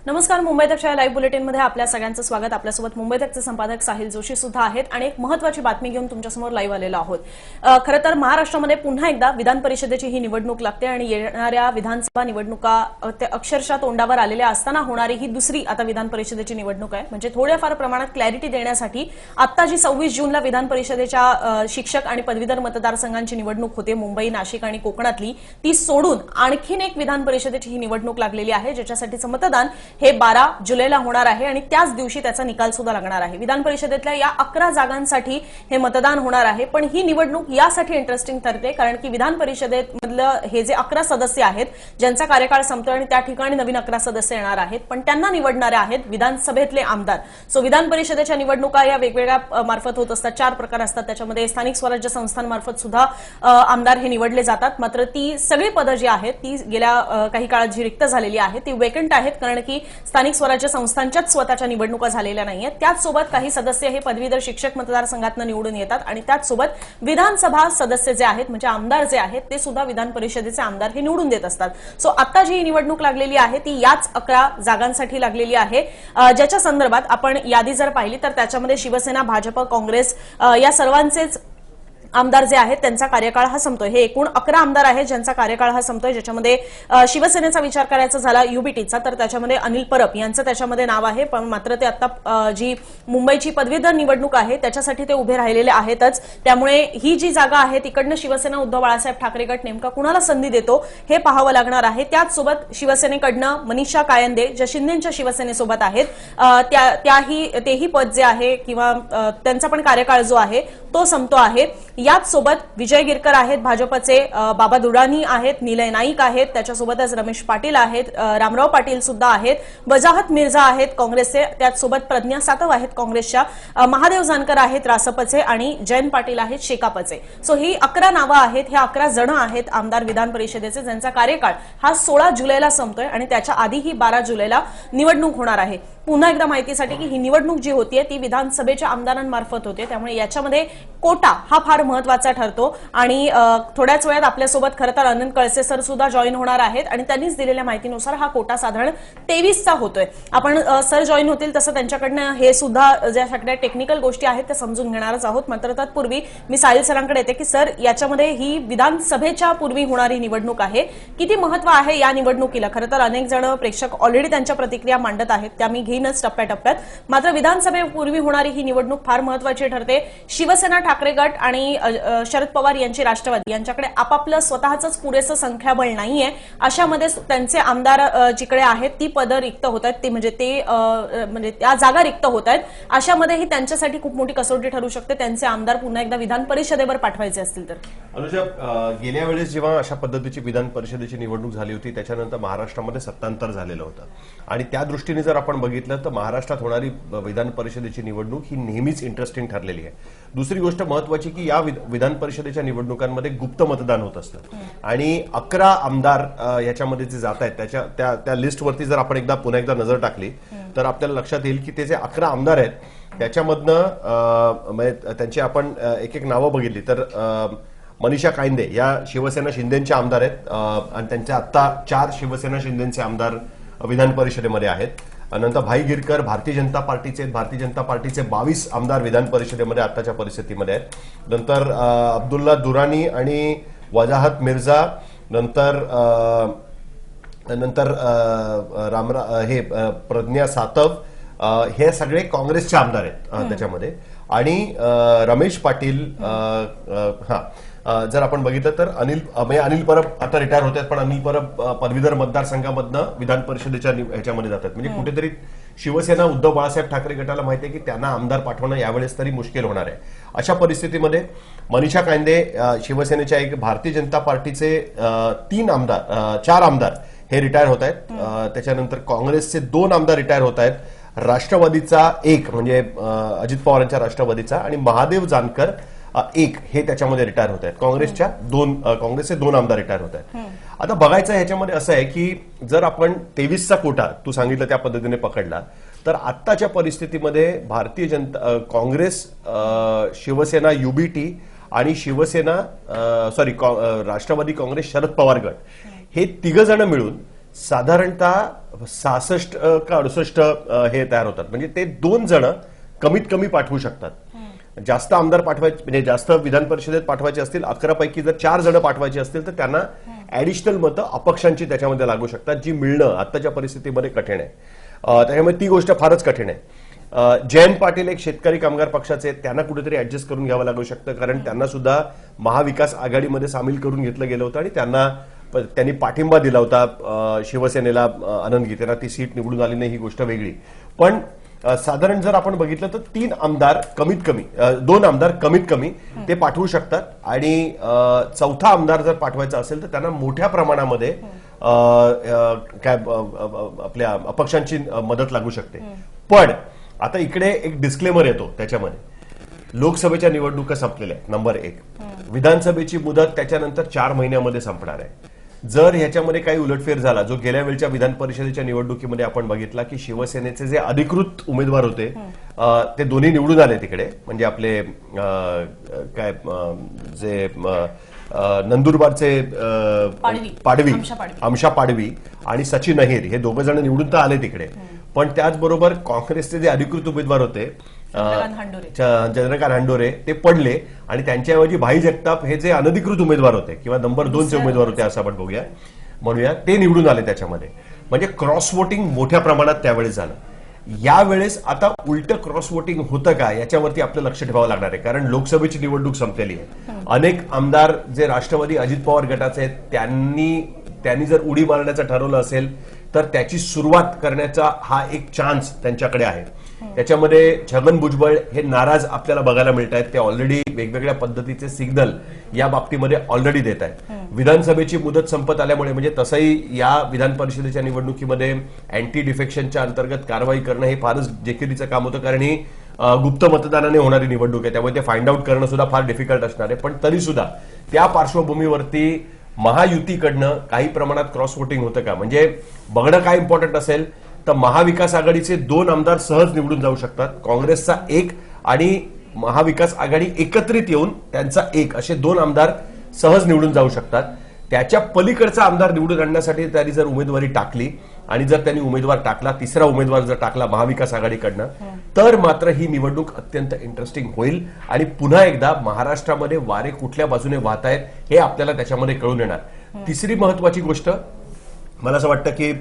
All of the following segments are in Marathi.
नमस्कार. मुंबई तकच्या लाईव्ह बुलेटिनमध्ये आपल्या सगळ्यांचं स्वागत. आपल्यासोबत मुंबई तकचे संपादक साहिल जोशी सुद्धा आहेत आणि एक महत्त्वाची बातमी घेऊन तुमच्यासमोर लाईव्ह आलेलो आहोत. खरं तर महाराष्ट्रामध्ये पुन्हा एकदा विधान परिषदेची ही निवडणूक लागते आणि येणाऱ्या विधानसभा निवडणुका अक्षरशः तोंडावर आलेल्या असताना होणारी ही दुसरी आता विधान परिषदेची निवडणूक आहे. म्हणजे थोड्याफार प्रमाणात क्लॅरिटी देण्यासाठी आता जी 26 जूनला विधान परिषदेच्या शिक्षक आणि पदवीधर मतदारसंघांची निवडणूक होते मुंबई, नाशिक आणि कोकणातली, ती सोडून आणखीन एक विधान परिषदेची ही निवडणूक लागलेली आहे, ज्याच्यासाठीचं मतदान हे 12 जुलैला होणार आहे आणि त्याच दिवशी त्याचा निकाल सुद्धा लागणार आहे. विधान परिषदेतल्या या 11 जागांसाठी हे मतदान होणार आहे. पण ही निवडणूक यासाठी इंटरेस्टिंग ठरते कारण की विधान परिषदेमधलं हे जे 11 सदस्य आहेत ज्यांचा कार्यकाळ संपतोय आणि त्या ठिकाणी नवीन 11 सदस्य येणार आहेत, पण त्यांना निवडणारे आहेत विधानसभेतले आमदार. सो विधान परिषदेच्या निवडणुका या वेगवेगळ्या मार्फत होत असतात. 4 प्रकार असतात. त्याच्यामध्ये स्थानिक स्वराज्य संस्थांमार्फत सुद्धा आमदार हे निवडले जातात. मात्र ती सगळी पदं जी आहेत ती गेल्या काही काळात जी रिक्त झालेली आहेत ती वेकंट आहेत कारण की स्थानिक स्वराज्य संस्थांच्याच स्वतःच्या निवडणुका झालेल्या नाहीयेत. त्याचसोबत काही सदस्य हे पदवीधर शिक्षक मतदारसंघातून निवडून येतात आणि त्याचसोबत विधानसभा सदस्य जे आहेत म्हणजे आमदार जे आहेत ते सुद्धा विधान परिषदेचे आमदार हे निवडून देत असतात. सो आता जी निवडणूक लागलेली आहे ती याच 11 जागांसाठी लागलेली आहे, ज्याच्या संदर्भात आपण यादी जर पाहिली तर त्याच्यामध्ये शिवसेना, भाजप, काँग्रेस या सर्वांचेच आमदार जे आहेत त्यांचा कार्यकाळ हा संपतोय. हे एकूण 11 आमदार आहेत ज्यांचा कार्यकाळ हा संपतोय, ज्याच्यामध्ये शिवसेनेचा विचार करायचा झाला युबीटीचा तर त्याच्यामध्ये अनिल परब यांचं त्याच्यामध्ये नाव आहे. पण मात्र ते आता जी मुंबईची पदवीधर निवडणूक आहे त्याच्यासाठी ते उभे राहिलेले आहेतच. त्यामुळे ही जी जागा आहे तिकडनं शिवसेना उद्धव बाळासाहेब ठाकरे गट नेमका कुणाला संधी देतो हे पाहावं लागणार आहे. त्याचसोबत शिवसेनेकडनं मनीषा कायंदे ज्या शिंदेच्या शिवसेनेसोबत आहेत तेही पद जे आहे किंवा त्यांचा पण कार्यकाळ जो आहे तो संपतो आहे. याच सोबत विजय गिरकर आहेत भाजपचे, बाबा दुडानी आहेत, निलय नाईक आहेत, त्याच्यासोबतच रमेश पाटील आहेत, रामराव पाटील सुद्धा आहेत, वजाहत मिर्झा आहेत काँग्रेसचे, त्याचसोबत प्रज्ञा सातव आहेत काँग्रेसच्या, महादेव जानकर आहेत रासपचे आणि जयंत पाटील आहेत शेकापचे. सो ही 11 नावं आहेत. हे 11 जण आहेत आमदार विधान परिषदेचे ज्यांचा कार्यकाळ हा 16 जुलैला संपतोय आणि त्याच्या आधीही 12 जुलैला निवडणूक होणार आहे. पुन्हा एकदा माहितीसाठी की ही निवडणूक जी होतीये ती विधानसभेच्या आमदारांमार्फत होते, त्यामुळे याच्यामध्ये कोटा हा फार महत्वाचा ठरतो. आणि थोड्याच वेळात आपल्यासोबत खरं तर अनंत कळसे सर सुद्धा जॉईन होणार आहेत आणि त्यांनीच दिलेल्या माहितीनुसार हा कोटा साधारण 23चा होतोय. आपण सर जॉईन होतील तसं त्यांच्याकडनं हे सुद्धा ज्या सगळ्या टेक्निकल गोष्टी आहेत त्या समजून घेणारच आहोत. मात्र तत्पूर्वी मी साहिल सरांकडे येते की सर, याच्यामध्ये ही विधानसभेच्या पूर्वी होणारी निवडणूक आहे, किती महत्व आहे या निवडणुकीला? खरं तर अनेक जण प्रेक्षक ऑलरेडी त्यांच्या प्रतिक्रिया मांडत आहेत, त्या मी घेईनच टप्प्याटप्प्यात. मात्र विधानसभेपूर्वी होणारी ही निवडणूक फार महत्वाची ठरते. शिवसेना, ठाकरे गट आणि शरद पवार यांची राष्ट्रवादी यांच्याकडे आपापलं स्वतःच पुरेसं संख्याबळ नाहीये. अशामध्ये त्यांचे आमदार जिकडे आहेत ती पदं रिक्त होत आहेत, ते म्हणजे त्या जागा रिक्त होत आहेत. अशामध्येही त्यांच्यासाठी खूप मोठी कसोटी ठरू शकते त्यांचे आमदार पुन्हा एकदा विधान परिषदेवर पाठवायचे असतील तर. अनुजा, गेल्या वेळेस जेव्हा अशा पद्धतीची विधान परिषदेची निवडणूक झाली होती त्याच्यानंतर महाराष्ट्रामध्ये सत्तांतर झालेलं होतं आणि त्या दृष्टीने जर आपण बघितलं तर महाराष्ट्रात होणारी विधान परिषदेची निवडणूक ही नेहमीच इंटरेस्टिंग ठरलेली आहे. दुसरी गोष्ट महत्वाची की या विधान परिषदेच्या निवडणुकांमध्ये गुप्त मतदान होत असतं आणि 11 आमदार याच्यामध्ये जे जात आहेत त्या लिस्टवरती जर आपण पुन्हा एकदा नजर टाकली तर आपल्याला लक्षात येईल की ते जे 11 आमदार आहेत त्याच्यामधनं त्यांची आपण एक एक नावं बघितली तर मनीषा कायंदे या शिवसेना शिंदेच्या आमदार आहेत आणि त्यांच्या आत्ता 4 शिवसेना शिंदेचे आमदार विधान परिषदेमध्ये आहेत. नंतर भाई गिरकर भारतीय जनता पार्टीचे 22 आमदार विधान परिषदेमध्ये आताच्या परिस्थितीमध्ये आहेत. नंतर अब्दुल्ला दुरानी आणि वजाहत मिर्झा, नंतर प्रज्ञा सातव, हे सगळे काँग्रेसचे आमदार आहेत त्याच्यामध्ये. आणि रमेश पाटील, जर आपण बघितलं तर अनिल परब आता रिटायर होत आहेत, पण अनिल परब पदवीधर मतदारसंघामधनं विधान परिषदेच्या ह्याच्यामध्ये जातात. म्हणजे कुठेतरी शिवसेना उद्धव बाळासाहेब ठाकरे गटाला माहिती आहे की त्यांना आमदार पाठवणं यावेळेस तरी मुश्किल होणार आहे. अशा परिस्थितीमध्ये मनीषा कायंदे शिवसेनेच्या भारतीय जनता पार्टीचे 4 आमदार हे रिटायर होत आहेत. त्याच्यानंतर काँग्रेसचे 2 आमदार रिटायर होत आहेत. राष्ट्रवादीचा 1 म्हणजे अजित पवारांच्या राष्ट्रवादीचा आणि महादेव जानकर 1 हे त्याच्यामध्ये रिटायर होत आहेत. काँग्रेसचे 2 आमदार रिटायर होत आहेत. आता बघायचं ह्याच्यामध्ये असं आहे की जर आपण 23चा कोटा तू सांगितलं त्या पद्धतीने पकडला तर आत्ताच्या परिस्थितीमध्ये काँग्रेस, शिवसेना युबीटी आणि राष्ट्रवादी काँग्रेस शरद पवार गट हे 3 जण मिळून साधारणतः 66 का 68 हे तयार होतात. म्हणजे ते 2 जण कमीत कमी पाठवू शकतात. जास्त आमदार पाठवायचे म्हणजे जास्त विधान परिषदेत पाठवायचे असतील 11 पैकी जर 4 जण पाठवायचे असतील तर त्यांना ऍडिशनल मतं अपक्षांची त्याच्यामध्ये लागू शकतात, जी मिळणं आत्ताच्या परिस्थितीमध्ये कठीण आहे. त्याच्यामुळे ती गोष्ट फारच कठीण आहे. जयंत पाटील एक शेतकरी कामगार पक्षाचे आहेत, त्यांना कुठेतरी ऍडजस्ट करून घ्यावं लागू शकतं, कारण त्यांना सुद्धा महाविकास आघाडीमध्ये सामील करून घेतलं गेलं होतं आणि त्यांनी पाठिंबा दिला होता शिवसेनेला. आनंद गीतेंना ती सीट निवडून आली नाही ही गोष्ट वेगळी, पण साधारण जर आपण बघितलं तर 2 आमदार कमीत कमी ते पाठवू शकतात. आणि चौथा आमदार जर पाठवायचा असेल तर त्यांना मोठ्या प्रमाणामध्ये काय आपल्या अपक्षांची मदत लागू शकते. पण आता इकडे एक डिस्क्लेमर येतो त्याच्यामध्ये. लोकसभेच्या निवडणुका संपलेल्या आहेत नंबर 1. विधानसभेची मुदत त्याच्यानंतर 4 महिन्यामध्ये संपणार आहे. जर ह्याच्यामध्ये काही उलटफेर झाला, जो गेल्या वेळच्या विधान परिषदेच्या निवडणुकीमध्ये आपण बघितला की शिवसेनेचे जे अधिकृत उमेदवार होते ते दोन्ही निवडून आले तिकडे, म्हणजे आपले काय जे नंदुरबारचे पाडवी आमशा पाडवी आणि सचिन अहिर हे 2 जण निवडून तर आले तिकडे. पण त्याचबरोबर काँग्रेसचे जे अधिकृत उमेदवार होते चंद्रकांत हांडोरे ते पडले आणि त्यांच्याऐवजी भाई जगताप हे जे अनधिकृत उमेदवार होते किंवा नंबर 2चे उमेदवार होते असं आपण म्हणूया ते निवडून आले त्याच्यामध्ये. म्हणजे क्रॉस वोटिंग मोठ्या प्रमाणात त्यावेळेस झालं. यावेळेस आता उलट क्रॉस वोटिंग होतं का याच्यावरती आपलं लक्ष ठेवावं लागणार आहे, कारण लोकसभेची निवडणूक संपलेली आहे. अनेक आमदार जे राष्ट्रवादी अजित पवार गटाचे आहेत त्यांनी जर उडी मारण्याचं ठरवलं असेल तर त्याची सुरुवात करण्याचा हा एक चान्स त्यांच्याकडे आहे. त्याच्यामध्ये छगन भुजबळ हे नाराज आपल्याला बघायला मिळत आहेत. ते ऑलरेडी वेगवेगळ्या पद्धतीचे सिग्नल या बाबतीमध्ये ऑलरेडी देत आहेत. विधानसभेची मुदत संपत आल्यामुळे म्हणजे तसंही या विधान परिषदेच्या निवडणुकीमध्ये अँटी डिफेक्शनच्या अंतर्गत कारवाई करणं हे फारच जेकिरीचं काम होतं, कारण ही गुप्त मतदानाने होणारी निवडणूक आहे, त्यामुळे ते फाइंड आउट करणं सुद्धा फार डिफिकल्ट असणार आहे. पण तरी सुद्धा त्या पार्श्वभूमीवरती महायुतीकडनं काही प्रमाणात क्रॉस वोटिंग होतं का, म्हणजे बघणं काय इम्पॉर्टंट असेल तर महाविकास आघाडीचे 2 आमदार सहज निवडून जाऊ शकतात, काँग्रेसचा 1 आणि महाविकास आघाडी एकत्रित येऊन त्यांचा 1 असे 2 आमदार सहज निवडून जाऊ शकतात. त्याच्या पलीकडचा आमदार निवडून आणण्यासाठी त्यांनी जर उमेदवारी टाकली आणि जर त्यांनी उमेदवार टाकला, 3रा उमेदवार जर टाकला महाविकास आघाडीकडनं, तर मात्र ही निवडणूक अत्यंत इंटरेस्टिंग होईल आणि पुन्हा एकदा महाराष्ट्रामध्ये वारे कुठल्या बाजूने वाहत आहेत हे आपल्याला त्याच्यामध्ये कळून येणार. तिसरी महत्वाची गोष्ट मला असं वाटतं की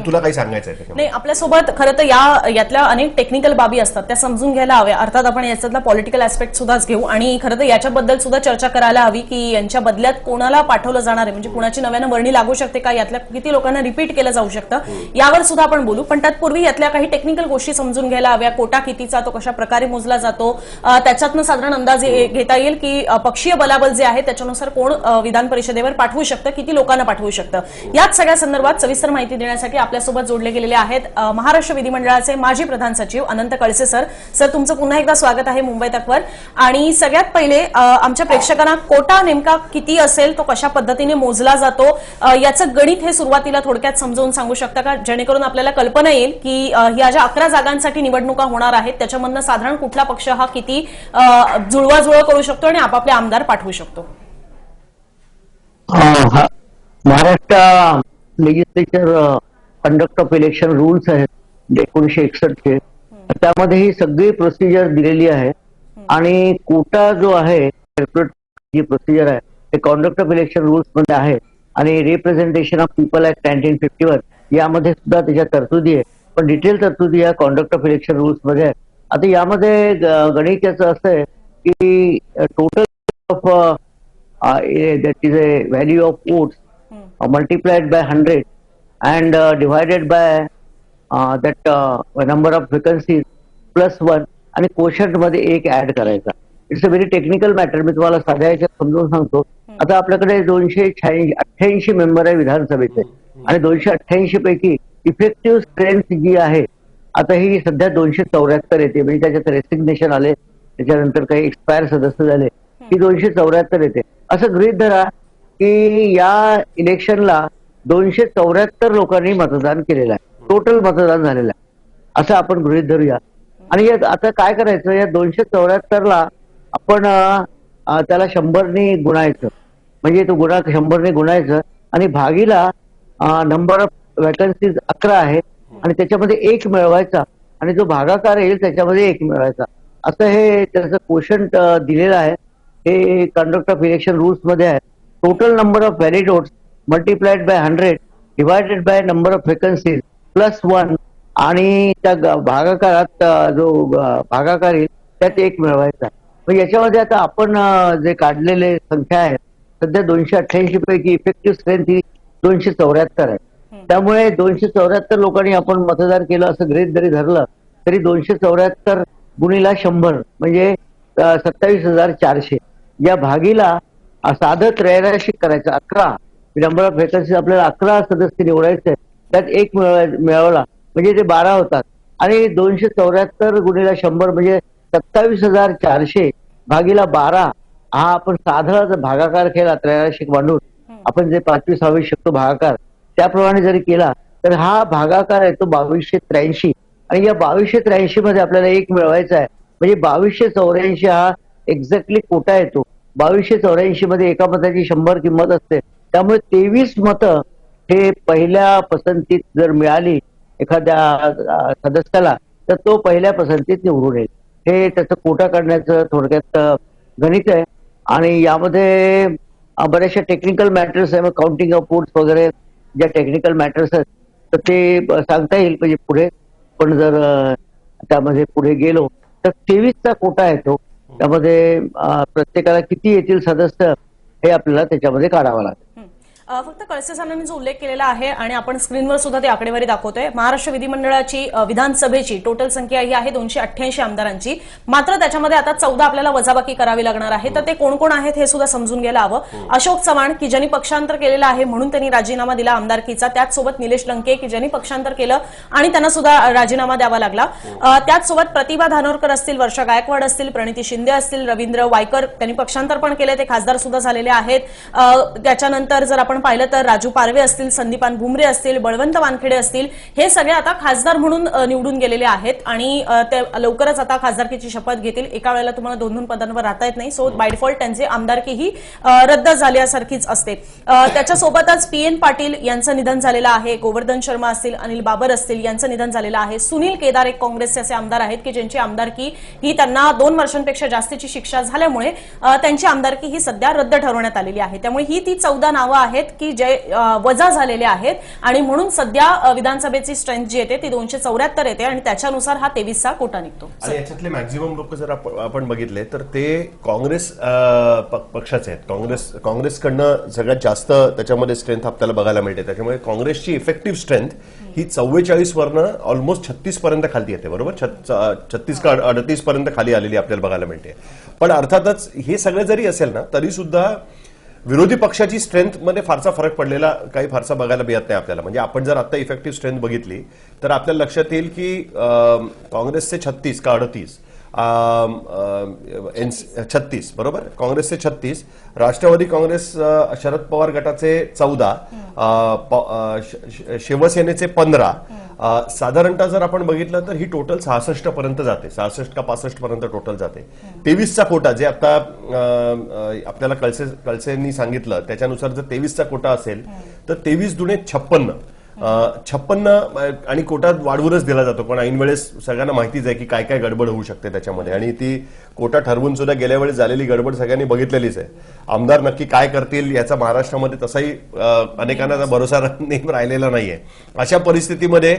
तुला काही सांगायचं आहे? नाही, आपल्यासोबत खरं तर यातल्या अनेक टेक्निकल बाबी असतात त्या समजून घ्यायला हव्या. अर्थात आपण याच्यातला पॉलिटिकल ऍस्पेक्ट सुद्धाच घेऊ आणि खरं तर याच्याबद्दल सुद्धा चर्चा करायला हवी की यांच्या बदल्यात कोणाला पाठवलं जाणार आहे, म्हणजे कुणाची नव्यानं वर्णी लागू शकते का, यातल्या किती लोकांना रिपीट केलं जाऊ शकतं यावर सुद्धा आपण बोलू. पण तत्पूर्वी यातल्या काही टेक्निकल गोष्टी समजून घ्यायला हव्या. कोटा कितीचा, तो कशा प्रकारे मोजला जातो, त्याच्यातनं साधारण अंदाज घेता येईल की पक्षीय बलाबल जे आहे त्याच्यानुसार कोण विधान परिषदेवर पाठवू शकतं, किती लोकांना पाठवू शकतं. याच सगळ्या संदर्भात सविस्तर माहिती देण्यासाठी आपल्यासोबत जोडले गेलेले आहेत महाराष्ट्र विधिमंडळाचे माजी प्रधान सचिव अनंत कळसे सर. सर, तुमचं पुन्हा एकदा स्वागत आहे मुंबई तकवर. आणि सगळ्यात पहिले आमच्या प्रेक्षकांना कोटा नेमका किती असेल, तो कशा पद्धतीने मोजला जातो, याचं गणित हे सुरुवातीला थोडक्यात समजावून सांगू शकता का, जेणेकरून आपल्याला कल्पना येईल की या ज्या 11 जागांसाठी निवडणुका होणार आहेत त्याच्यामधनं साधारण कुठला पक्ष हा किती जुळवाजुळव करू शकतो आणि आपापले आमदार पाठवू शकतो? Maharashtra legislature conduct of election rules आहेत 1961 चे, त्यामध्ये ही सगळी प्रोसिजर दिलेली आहे. आणि कोटा जो आहे जी प्रोसिजर आहे ते कंडक्ट ऑफ इलेक्शन रूल्स मध्ये आहे आणि रिप्रेझेंटेशन ऑफ पीपल ऍक्ट 1951 यामध्ये सुद्धा त्याच्या तरतुदी आहे, पण डिटेल तरतुदी या कंडक्ट ऑफ इलेक्शन रूल्स मध्ये आहे. आता यामध्ये गणित याचं असं आहे की total of that is a value of votes multiplied by 100 and divided by that number of vacancies plus 1 आणि quotient मध्ये 1 ऍड करायचा. It's a very technical matter, मी तुम्हाला साध्या याच्यात समजून सांगतो. आता आपल्याकडे 288 मेंबर आहे विधानसभेचे आणि 288 पैकी इफेक्टिव्ह स्ट्रेंथ जी आहे आता ही सध्या 274 येते, म्हणजे त्याच्यात रेसिग्नेशन आले, त्याच्यानंतर काही एक्सपायर सदस्य झाले, ही 274 येते. असं गृहीत धरा की या इलेक्शनला 274 लोकांनी मतदान केलेलं आहे, टोटल मतदान झालेलं आहे असं आपण गृहीत धरूया. आणि आता काय करायचं, या 274ला आपण त्याला 100ने गुणायचं, म्हणजे तो 100ने गुणायचं आणि भागीला नंबर ऑफ वॅकन्सीज 11 आहे आणि त्याच्यामध्ये 1 मिळवायचा आणि जो भागाकार येईल त्याच्यामध्ये 1 मिळवायचा, असं हे त्याचं क्वोशंट दिलेलं आहे. हे कंडक्ट ऑफ इलेक्शन रूल्स मध्ये आहे. Total number of valid votes multiplied by 100 divided by number of vacancies plus 1 आणि त्या भागाकारात जो भागाकार येईल त्यात 1 मिळवायचा. मग याच्यामध्ये आता आपण जे काढलेले संख्या आहे सध्या 288 पैकी इफेक्टिव्ह स्ट्रेंथ ही 274 आहे. त्यामुळे 274 लोकांनी आपण मतदार केलं असं गृहीत जरी धरलं तरी 274 गुणिला 100 म्हणजे 27,400 या भागीला साधं त्रैराशिक करायचं. 11 नंबर ऑफ व्हेकन्सी आपल्याला 11 सदस्य निवडायचे, त्यात 1 मिळवला म्हणजे ते 12 होतात आणि 274 गुणिला 100 म्हणजे 27,400 भागीला 12 हा आपण साधा भागाकार केला त्रैराशिक मांडून आपण जे 5वी 6वी शकतो भागाकार त्याप्रमाणे जरी केला तर हा भागाकार आहे तो 2283 आणि या 2283 मध्ये आपल्याला 1 मिळवायचा आहे म्हणजे 2284 हा एक्झॅक्टली कोटा येतो. 2284 मध्ये एका मताची 100 किंमत असते. त्यामुळे 23 मतं हे पहिल्या पसंतीत जर मिळाली एखाद्या सदस्याला तर तो पहिल्या पसंतीत निवडून येईल. हे त्याचं कोटा काढण्याचं थोडक्यात गणित आहे आणि यामध्ये बऱ्याचशा टेक्निकल मॅटर्स आहे. मग काउंटिंग ऑफ वोट्स वगैरे ज्या टेक्निकल मॅटर्स आहेत तर ते सांगता येईल म्हणजे पुढे. पण जर त्यामध्ये पुढे गेलो तर 23चा कोटा येतो. त्यामध्ये प्रत्येकाला किती येतील सदस्य हे आपल्याला त्याच्यामध्ये काढावं लागेल. फक्त कळसे साहेबांनी जो उल्लेख केलेला आहे आणि आपण स्क्रीनवर सुद्धा ती आकडेवारी दाखवतोय. महाराष्ट्र विधिमंडळाची विधानसभेची टोटल संख्या ही आहे 288 आमदारांची. मात्र त्याच्यामध्ये आता 14 आपल्याला वजाबाकी करावी लागणार आहे. तर ते कोण कोण आहेत हे सुद्धा समजून घ्यायला हवं. अशोक चव्हाण की ज्यांनी पक्षांतर केलेलं आहे म्हणून त्यांनी राजीनामा दिला आमदारकीचा. त्याचसोबत निलेश लंके की ज्यांनी पक्षांतर केलं आणि त्यांना सुद्धा राजीनामा द्यावा लागला. त्याचसोबत प्रतिभा धानोरकर असतील, वर्षा गायकवाड असतील, प्रणिती शिंदे असतील, रवींद्र वायकर त्यांनी पक्षांतर पण केले, ते खासदार सुद्धा झालेले आहेत. त्याच्यानंतर जर आपण पाहिलं तर राजू पारवे असतील, संदीपान भुमरे असतील, बळवंत वानखेडे असतील, हे सगळे आता खासदार म्हणून निवडून गेलेले आहेत आणि ते लवकरच आता खासदारकीची शपथ घेतील. एका वेळेला तुम्हाला 2 पदांवर राहता येत नाही. सो बाय डिफॉल्ट त्यांची आमदारकी ही रद्द झाल्यासारखीच असते. त्याच्यासोबतच PN पाटील यांचं निधन झालेलं आहे. गोवर्धन शर्मा असतील, अनिल बाबर असतील यांचं निधन झालेलं आहे. सुनील केदार एक काँग्रेसचे असे आमदार आहेत की ज्यांची आमदारकी ही त्यांना 2 वर्षांपेक्षा जास्तीची शिक्षा झाल्यामुळे त्यांची आमदारकी ही सध्या रद्द ठरवण्यात आलेली आहे. त्यामुळे ही ती 14 नावं आहेत की जे वजा झालेले आहेत आणि म्हणून सध्या विधानसभेची स्ट्रेंथ जी येते ती 274 येते आणि त्याच्यानुसार हा 23चा कोटा निघतो. आणि याच्यातले मॅक्झिमम लोक जर आपण बघितले तर ते काँग्रेस पक्षाचे आहेत. काँग्रेसकडनं सगळ्यात जास्त त्याच्यामध्ये स्ट्रेंथ आपल्याला बघायला मिळते. त्याच्यामुळे काँग्रेसची इफेक्टिव्ह स्ट्रेंथ ही 44 वरनं ऑलमोस्ट 36 पर्यंत खाली येते. बरोबर 36 का 38 पर्यंत खाली आलेली आपल्याला बघायला मिळते. पण अर्थातच हे सगळं जरी असेल ना तरी सुद्धा विरोधी पक्षाची स्ट्रेंथ मध्ये फारसा फरक पडलेला काही फारसा बघायला मिळत नाही आपल्याला. म्हणजे आपण जर आता इफेक्टिव्ह स्ट्रेंथ बघितली तर आपल्याला लक्षात येईल की काँग्रेसचे 36 का 38 36 बरोबर, काँग्रेसचे 36, राष्ट्रवादी काँग्रेस शरद पवार गटाचे 14, शिवसेनेचे 15, साधारणतः जर आपण बघितलं तर ही टोटल 66 पर्यंत जाते. 66 का 65 पर्यंत टोटल जाते. 23चा कोटा जे आता आपल्याला कळसेंनी सांगितलं त्याच्यानुसार जर 23चा कोटा असेल तर 23 दुणे 56 आणि कोटा वाढवूनच दिला जातो. पण ऐन वेळेस सगळ्यांना माहितीच आहे की काय काय गडबड होऊ शकते त्याच्यामध्ये आणि ती कोटा ठरवून सुद्धा गेल्या वेळेस झालेली गडबड सगळ्यांनी बघितलेलीच आहे. आमदार नक्की काय करतील याचा महाराष्ट्रामध्ये तसाही अनेकांना भरोसा राहिलेला नाहीये. अशा परिस्थितीमध्ये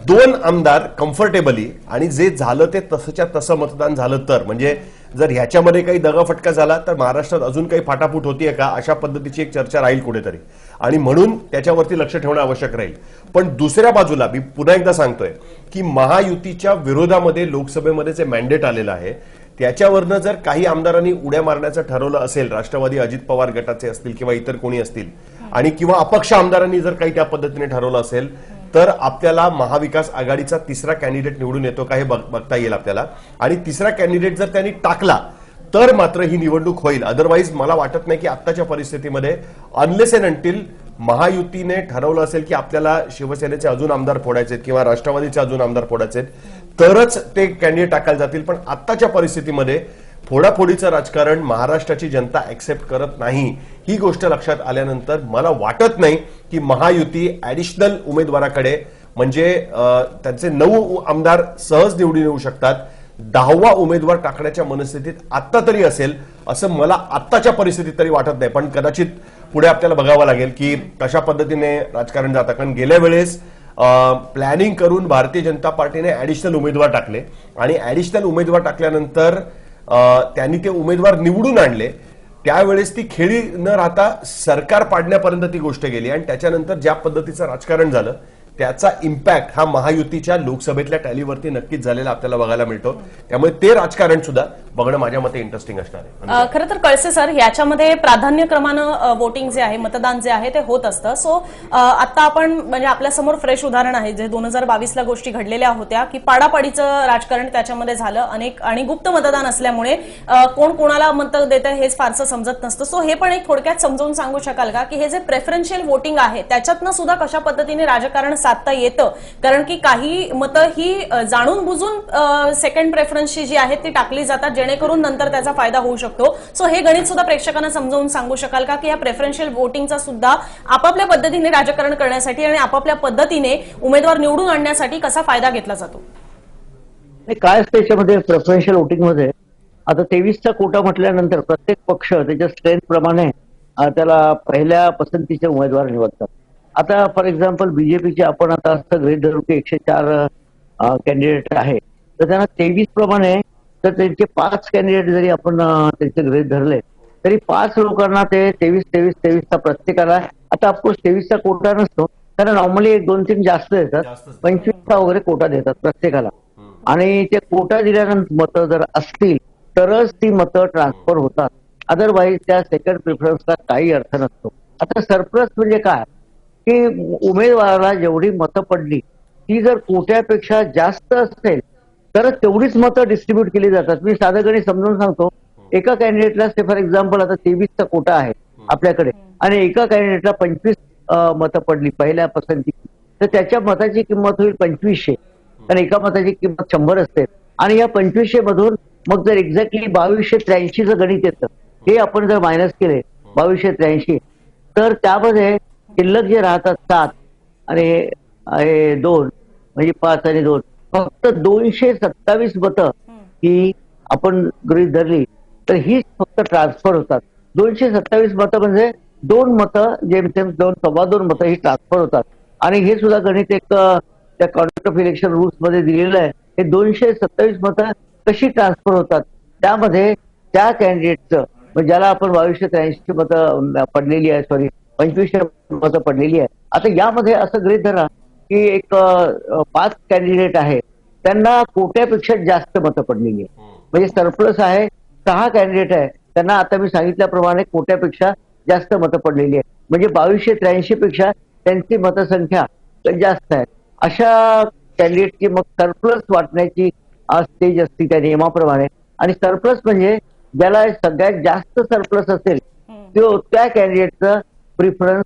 2 आमदार कम्फर्टेबली आणि जे झालं ते तसंच्या तसं मतदान झालं तर म्हणजे जर ह्याच्यामध्ये काही दगाफटका झाला तर महाराष्ट्रात अजून काही फाटाफूट होतीये का अशा पद्धतीची एक चर्चा राहील कुठेतरी आणि म्हणून त्याच्यावरती लक्ष ठेवणं आवश्यक राहील. पण दुसऱ्या बाजूला मी पुन्हा एकदा सांगतोय की महायुतीच्या विरोधामध्ये लोकसभेमध्ये जे मॅन्डेट आलेलं आहे त्याच्यावरनं जर काही आमदारांनी उड्या मारण्याचं ठरवलं असेल, राष्ट्रवादी अजित पवार गटाचे असतील किंवा इतर कोणी असतील आणि किंवा अपक्ष आमदारांनी जर काही त्या पद्धतीने ठरवलं असेल तर आपल्याला महाविकास आघाडीचा 3रा कॅन्डिडेट निवडून येतो का हे बघता येईल आपल्याला. आणि 3रा कॅन्डिडेट जर त्यांनी टाकला तर मात्र ही निवडणूक होईल. अदरवाईज मला वाटत नाही की आत्ताच्या परिस्थितीमध्ये अनलेस अँड अंटिल महायुतीने ठरवलं असेल की आपल्याला शिवसेनेचे अजून आमदार फोडायचे किंवा राष्ट्रवादीचे अजून आमदार फोडायचे तरच ते कॅन्डिडेट टाकायला जातील. पण आत्ताच्या परिस्थितीमध्ये फोडाफोडीचं राजकारण महाराष्ट्राची जनता ऍक्सेप्ट करत नाही ही गोष्ट लक्षात आल्यानंतर मला वाटत नाही की महायुती ऍडिशनल उमेदवाराकडे म्हणजे त्यांचे 9 आमदार सहज निवडून येऊ शकतात, 10वा उमेदवार टाकण्याच्या मनस्थितीत आत्ता तरी असेल असं मला आत्ताच्या परिस्थितीत तरी वाटत नाही. पण कदाचित पुढे आपल्याला बघावं लागेल की कशा पद्धतीने राजकारण जातं. कारण गेल्या वेळेस प्लॅनिंग करून भारतीय जनता पार्टीने ऍडिशनल उमेदवार टाकले आणि ऍडिशनल उमेदवार टाकल्यानंतर त्यांनी ते उमेदवार निवडून आणले. त्यावेळेस ती खेळी न राहता सरकार पाडण्यापर्यंत ती गोष्ट गेली आणि त्याच्यानंतर ज्या पद्धतीचं राजकारण झालं त्याचा इम्पॅक्ट हा महायुतीच्या लोकसभेतल्या टॅलीवरती नक्कीच झालेला आपल्याला बघायला मिळतो. त्यामुळे ते राजकारण सुद्धा बघणं माझ्या मते इंटरेस्टिंग असणार आहे. खरं तर कळसे सर, याच्यामध्ये प्राधान्यक्रमानं वोटिंग जे आहे, मतदान जे आहे ते होत असतं. सो आता आपण म्हणजे आपल्या समोर फ्रेश उदाहरण आहे जे 2022ला गोष्टी घडलेल्या होत्या की पाडापाडीचं राजकारण त्याच्यामध्ये झालं अनेक आणि गुप्त मतदान असल्यामुळे कोण कोणाला मत देतं हेच फारसं समजत नसतं. सो हे पण एक थोडक्यात समजावून सांगू शकाल का की हे जे प्रेफरन्शियल वोटिंग आहे त्याच्यातनं सुद्धा कशा पद्धतीने राजकारण साधता येतं? कारण की काही मतं ही जाणून बुजून सेकंड प्रेफरन्सची जी आहेत ती टाकली जातात जेणेकरून नंतर त्याचा फायदा होऊ शकतो. सो हे गणित सुद्धा प्रेक्षकांना समजावून सांगू शकाल का की या प्रेफरन्शियल वोटिंगचा सुद्धा आपापल्या पद्धतीने राजकारण करण्यासाठी आणि आपापल्या पद्धतीने उमेदवार निवडून आणण्यासाठी कसा फायदा घेतला जातो? काय त्याच्यामध्ये प्रेफरन्शियल वोटिंग मध्ये आता 23चा कोटा म्हटल्यानंतर प्रत्येक पक्ष त्याच्या स्ट्रेंथ प्रमाणे त्याला पहिल्या पसंतीचे उमेदवार निवडतात. आता फॉर एक्झाम्पल बीजेपीचे आपण आता असं गृहीत धरू की 104 कॅन्डिडेट आहे, तर त्यांना 23 प्रमाणे तर त्यांचे 5 कॅन्डिडेट जरी आपण त्यांचे गृहीत धरले तरी 5 लोकांना ते 23 प्रत्येकाला. आता ऑफकोर्स 23चा कोटा नसतो, कारण नॉर्मली 2-3 जास्त देतात, 25चा वगैरे कोटा देतात प्रत्येकाला. आणि ते कोटा दिल्यानंतर मतं जर असतील तरच ती मतं ट्रान्सफर होतात, अदरवाईज त्या सेकंड प्रिफरन्सला काही अर्थ नसतो. आता सरप्लस म्हणजे काय की उमेदवाराला जेवढी मतं पडली ती जर कोट्यापेक्षा जास्त असेल तर तेवढीच मतं डिस्ट्रीब्यूट केली जातात. मी साधं गणित समजून सांगतो. एका कॅन्डिडेटला फॉर एक्झाम्पल आता 23चा कोटा आहे आपल्याकडे आणि एका कॅन्डिडेटला 25 मतं पडली पहिल्या पसंतीची, तर त्याच्या मताची किंमत होईल 2500, कारण एका मताची किंमत 100 असते. आणि या 2500 मधून मग जर एक्झॅक्टली 2283चं गणित येतं, हे आपण जर मायनस केले 2283 तर त्यामध्ये शिल्लक जे राहतात 7 आणि 2 म्हणजे 5 आणि 2 फक्त 227 मतं ही आपण गृहीत धरली तर हीच फक्त ट्रान्सफर होतात. 227 मतं म्हणजे 2 मतं जेमतेम 2.25 मतं ही ट्रान्सफर होतात. आणि हे सुद्धा गणित एक त्या कॉन्डक्ट ऑफ इलेक्शन रूल्स मध्ये दिलेलं आहे. हे 227 मतं कशी ट्रान्सफर होतात, त्यामध्ये त्या कॅन्डिडेटचं म्हणजे ज्याला आपण 2283 मतं पडलेली आहे, 2500 मतं पडलेली आहे. आता यामध्ये असं गृहीत धरा की एक 5 कॅन्डिडेट आहे, त्यांना कोट्यापेक्षा जास्त मतं पडलेली आहे. म्हणजे सरप्लस आहे, 6 कॅन्डिडेट आहे, त्यांना आता मी सांगितल्याप्रमाणे कोट्यापेक्षा जास्त मतं पडलेली आहे. म्हणजे 2283 पेक्षा त्यांची मतसंख्या जास्त आहे. अशा कॅन्डिडेटची मग सरप्लस वाटण्याची स्टेज असते त्या नियमाप्रमाणे. आणि सरप्लस म्हणजे ज्याला सगळ्यात जास्त सरप्लस असेल त्या कॅन्डिडेटचं प्रिफरन्स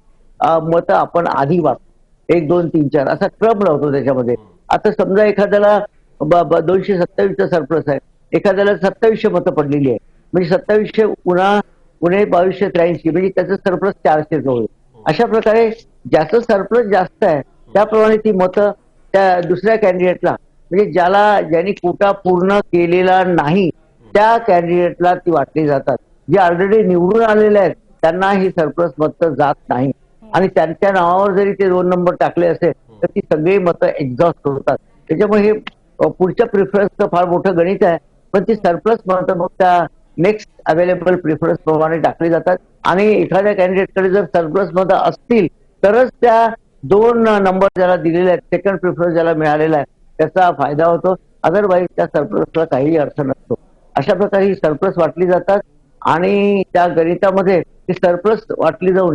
मतं आपण आधी वापरतो. 1, 2, 3, 4 असा क्रम लावतो त्याच्यामध्ये. आता समजा एखाद्याला 227चा सरप्लस आहे, एखाद्याला 2700 मतं पडलेली आहे, म्हणजे 2700 पुन्हा 2283 म्हणजे त्याचं सरप्लस 400 होईल. अशा प्रकारे ज्याचं सरप्लस जास्त आहे त्याप्रमाणे ती मतं त्या दुसऱ्या कॅन्डिडेटला म्हणजे ज्यांनी कोटा पूर्ण केलेला नाही त्या कॅन्डिडेटला ती वाटली जातात. जे ऑलरेडी निवडून आलेले आहेत त्यांना ही सरप्लस मतं जात नाही आणि त्यांच्या नावावर जरी ते 2 नंबर टाकले असेल तर ती सगळी मतं एक्झॉस्ट होतात. त्याच्यामुळे हे पुढच्या प्रिफरन्सचं फार मोठं गणित आहे. पण ती सरप्लस मतं मग त्या नेक्स्ट अवेलेबल प्रिफरन्स प्रमाणे टाकली जातात आणि एखाद्या कॅन्डिडेटकडे जर सरप्लस मतं असतील तरच त्या 2 नंबर ज्याला दिलेले आहेत, सेकंड प्रिफरन्स ज्याला मिळालेला आहे त्याचा फायदा होतो. अदरवाईज त्या सरप्लसला काही अर्थ नसतो. अशा प्रकारे ही सरप्लस वाटली जातात आणि त्या गणितामध्ये ती सरप्लस वाटली जाऊन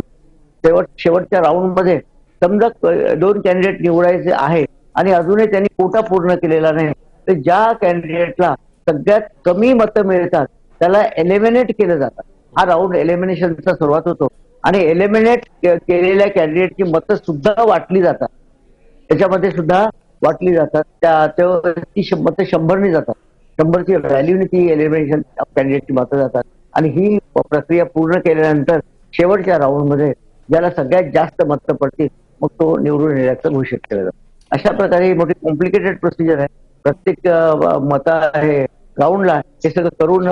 शेवटच्या राऊंडमध्ये समजा 2 कॅन्डिडेट निवडायचे आहे आणि अजूनही त्यांनी कोटा पूर्ण केलेला नाही, तर ज्या कॅन्डिडेटला सगळ्यात कमी मतं मिळतात त्याला एलिमिनेट केलं जातं. हा राऊंड एलिमिनेशनचा सुरुवात होतो आणि एलिमिनेट केलेल्या कॅन्डिडेटची मतं सुद्धा वाटली जातात, त्याच्यामध्ये सुद्धा वाटली जातात. ती मतं 100नी जातात. 100ची व्हॅल्यूने ती एलिमिनेशन कॅन्डिडेटची मतं जातात आणि ही प्रक्रिया पूर्ण केल्यानंतर शेवटच्या राऊंडमध्ये ज्याला सगळ्यात जास्त मतं पडतील मग तो निवडून येण्याचं घोषित केलं जातं. अशा प्रकारे ही मोठी कॉम्प्लिकेटेड प्रोसिजर आहे. प्रत्येक मता आहे राऊंडला हे सगळं करून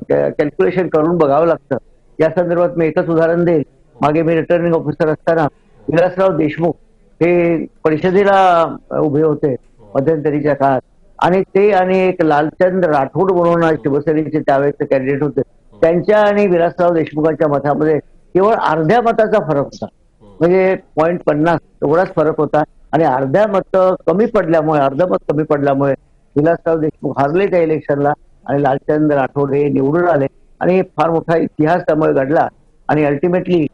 कॅल्क्युलेशन करून बघावं लागतं. या संदर्भात मी एकच उदाहरण देईल. मागे मी रिटर्निंग ऑफिसर असताना विलासराव देशमुख हे परिषदेला उभे होते मध्यंतरीच्या काळात आणि ते आणि एक लालचंद राठोड म्हणून शिवसेनेचे त्यावेळेचे कॅन्डिडेट होते. त्यांच्या आणि विलासराव देशमुखांच्या मतामध्ये केवळ अर्ध्या मताचा फरक होता. म्हणजे 0.50 एवढाच फरक होता आणि अर्ध्या मत कमी पडल्यामुळे अर्ध मत कमी पडल्यामुळे विलासराव देशमुख हारले त्या इलेक्शनला आणि लालचंद राठोड हे निवडून आले आणि फार मोठा इतिहास त्यामुळे घडला. आणि अल्टिमेटली